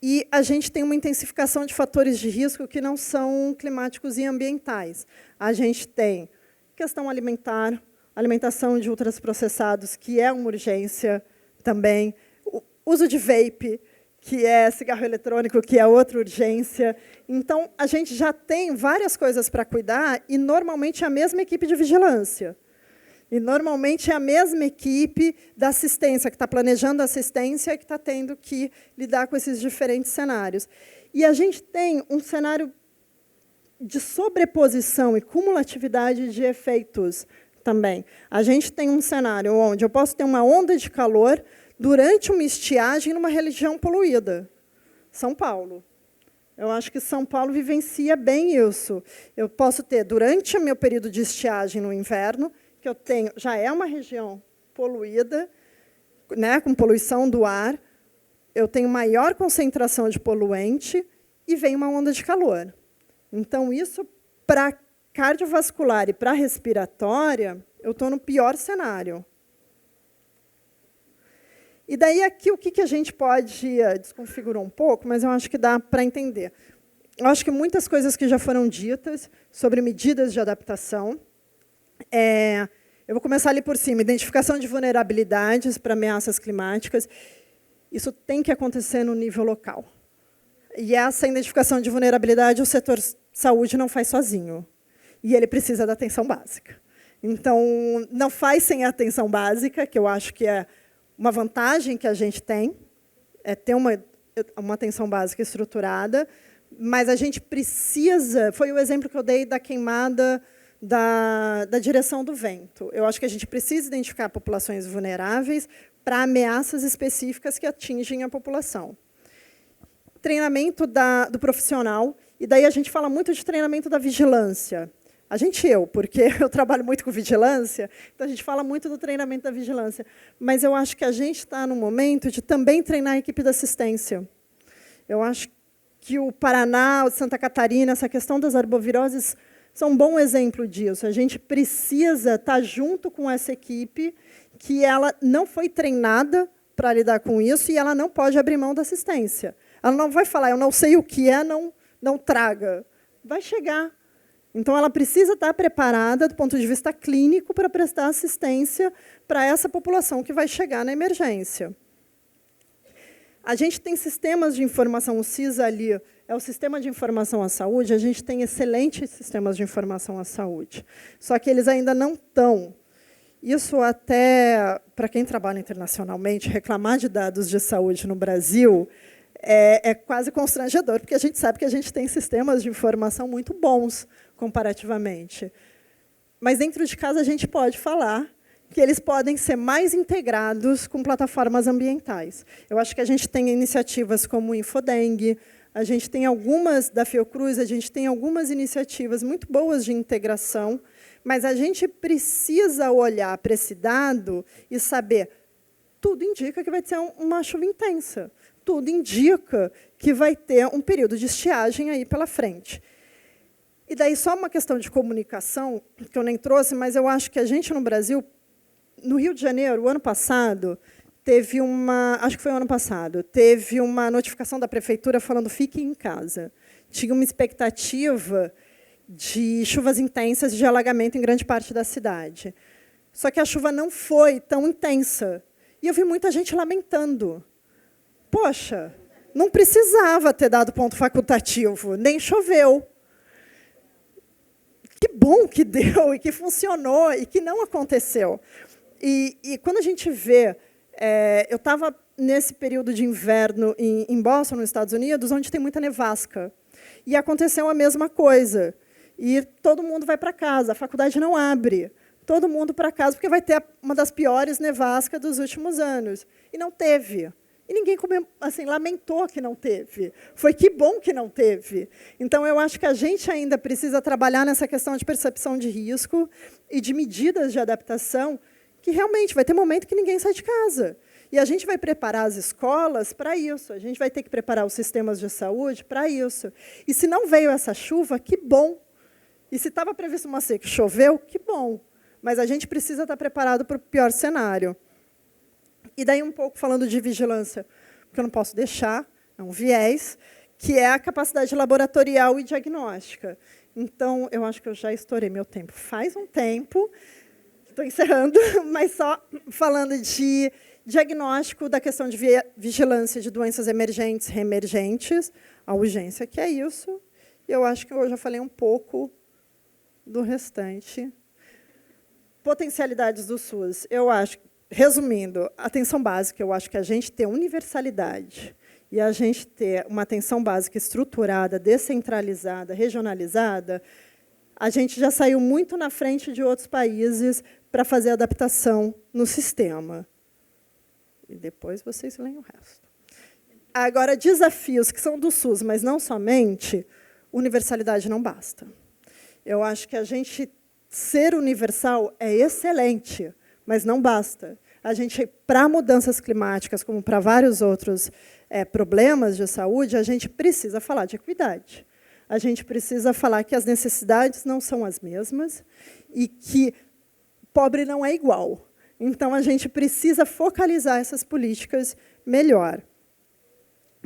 E a gente tem uma intensificação de fatores de risco que não são climáticos e ambientais. A gente tem questão alimentar, alimentação de ultraprocessados, que é uma urgência também, o uso de vape, que é cigarro eletrônico, que é outra urgência. Então, a gente já tem várias coisas para cuidar, e, normalmente, é a mesma equipe de vigilância. E, normalmente, é a mesma equipe da assistência, que está planejando a assistência, que está tendo que lidar com esses diferentes cenários. E a gente tem um cenário de sobreposição e cumulatividade de efeitos também. A gente tem um cenário onde eu posso ter uma onda de calor durante uma estiagem numa região poluída. São Paulo. Eu acho que São Paulo vivencia bem isso. Eu posso ter, durante o meu período de estiagem no inverno, que eu tenho, já é uma região poluída, né, com poluição do ar, eu tenho maior concentração de poluente e vem uma onda de calor. Então, isso, para cardiovascular e para respiratória, eu estou no pior cenário. E daí, aqui, o que a gente pode... Desconfigurou um pouco, mas eu acho que dá para entender. Eu acho que muitas coisas que já foram ditas sobre medidas de adaptação. Eu vou começar ali por cima. Identificação de vulnerabilidades para ameaças climáticas. Isso tem que acontecer no nível local. E essa identificação de vulnerabilidade, o setor saúde não faz sozinho. E ele precisa da atenção básica. Então, não faz sem a atenção básica, que eu acho que é uma vantagem que a gente tem, é ter uma atenção básica estruturada, mas a gente precisa... Foi o exemplo que eu dei da queimada da direção do vento. Eu acho que a gente precisa identificar populações vulneráveis para ameaças específicas que atingem a população. Treinamento do profissional, e daí a gente fala muito de treinamento da vigilância. Porque eu trabalho muito com vigilância, então a gente fala muito do treinamento da vigilância. Mas eu acho que a gente está no momento de também treinar a equipe da assistência. Eu acho que o Paraná, o Santa Catarina, essa questão das arboviroses são um bom exemplo disso. A gente precisa estar junto com essa equipe, que ela não foi treinada para lidar com isso, e ela não pode abrir mão da assistência. Ela não vai falar, eu não sei o que é, não traga. Vai chegar. Então, ela precisa estar preparada, do ponto de vista clínico, para prestar assistência para essa população que vai chegar na emergência. A gente tem sistemas de informação, o CISA ali é o Sistema de Informação à Saúde, a gente tem excelentes sistemas de informação à saúde, só que eles ainda não estão. Isso até, para quem trabalha internacionalmente, reclamar de dados de saúde no Brasil é quase constrangedor, porque a gente sabe que a gente tem sistemas de informação muito bons, comparativamente. Mas, dentro de casa, a gente pode falar que eles podem ser mais integrados com plataformas ambientais. Eu acho que a gente tem iniciativas como o Infodengue, A gente tem algumas, da Fiocruz, a gente tem algumas iniciativas muito boas de integração, mas a gente precisa olhar para esse dado e saber, tudo indica que vai ter uma chuva intensa, tudo indica que vai ter um período de estiagem aí pela frente. E daí só uma questão de comunicação, que eu nem trouxe, mas eu acho que a gente no Brasil, no Rio de Janeiro, o ano passado, teve acho que foi o ano passado, teve uma notificação da prefeitura falando fique em casa. Tinha uma expectativa de chuvas intensas, de alagamento em grande parte da cidade. Só que a chuva não foi tão intensa. E eu vi muita gente lamentando. Poxa, não precisava ter dado ponto facultativo, nem choveu. Que bom que deu, e que funcionou, e que não aconteceu. E quando a gente vê... eu estava nesse período de inverno em Boston, nos Estados Unidos, onde tem muita nevasca. E aconteceu a mesma coisa. E todo mundo vai para casa, a faculdade não abre. Todo mundo para casa, porque vai ter uma das piores nevascas dos últimos anos. E não teve. E ninguém assim, lamentou que não teve. Foi que bom que não teve. Então, eu acho que a gente ainda precisa trabalhar nessa questão de percepção de risco e de medidas de adaptação, que realmente vai ter momento que ninguém sai de casa. E a gente vai preparar as escolas para isso, a gente vai ter que preparar os sistemas de saúde para isso. E se não veio essa chuva, que bom. E se estava previsto uma seca e choveu, que bom. Mas a gente precisa estar preparado para o pior cenário. E daí, um pouco falando de vigilância, que eu não posso deixar, é um viés, que é a capacidade laboratorial e diagnóstica. Então, eu acho que eu já estourei meu tempo faz um tempo. Estou encerrando, mas só falando de diagnóstico da questão de vigilância de doenças emergentes, reemergentes, a urgência, que é isso. E eu acho que eu já falei um pouco do restante. Potencialidades do SUS. Eu acho, resumindo, atenção básica, eu acho que a gente ter universalidade e a gente ter uma atenção básica estruturada, descentralizada, regionalizada, a gente já saiu muito na frente de outros países para fazer adaptação no sistema. E depois vocês leem o resto. Agora, desafios que são do SUS, mas não somente, universalidade não basta. Eu acho que a gente ser universal é excelente, mas não basta. A gente, para mudanças climáticas, como para vários outros problemas de saúde, a gente precisa falar de equidade. A gente precisa falar que as necessidades não são as mesmas e que pobre não é igual. Então, a gente precisa focalizar essas políticas melhor.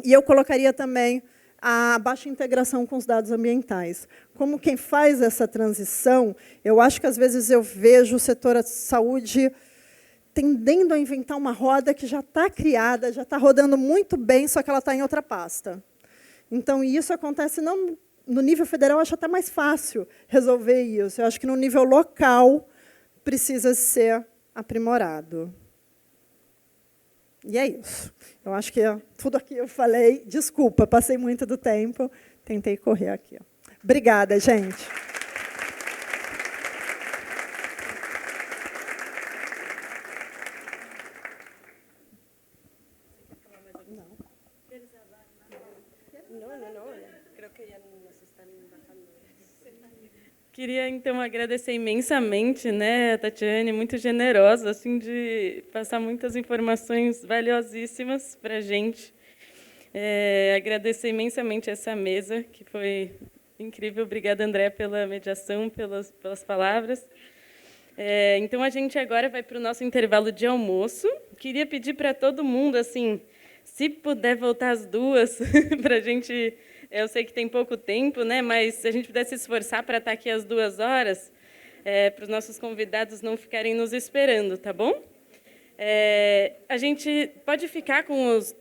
E eu colocaria também a baixa integração com os dados ambientais. Como quem faz essa transição, eu acho que, às vezes, eu vejo o setor da saúde tendendo a inventar uma roda que já está criada, já está rodando muito bem, só que ela está em outra pasta. Então, isso acontece não no nível federal, eu acho até mais fácil resolver isso. Eu acho que, no nível local, precisa ser aprimorado. E é isso. Eu acho que tudo aqui eu falei. Desculpa, passei muito do tempo. Tentei correr aqui. Obrigada, gente. Queria, então, agradecer imensamente, né, a Tatiane, muito generosa, assim, de passar muitas informações valiosíssimas para a gente. Agradecer imensamente essa mesa, que foi incrível. Obrigada, André, pela mediação, pelas palavras. Então, a gente agora vai para o nosso intervalo de almoço. Queria pedir para todo mundo, assim, se puder voltar às 2, para a gente... Eu sei que tem pouco tempo, né? Mas se a gente puder se esforçar para estar aqui às 2 horas, para os nossos convidados não ficarem nos esperando, tá bom? A gente pode ficar com os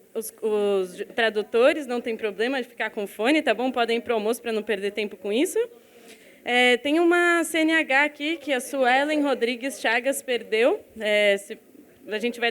tradutores, não tem problema de ficar com fone, tá bom? Podem ir para o almoço para não perder tempo com isso. Tem uma CNH aqui que a Suelen Rodrigues Chagas perdeu. A gente vai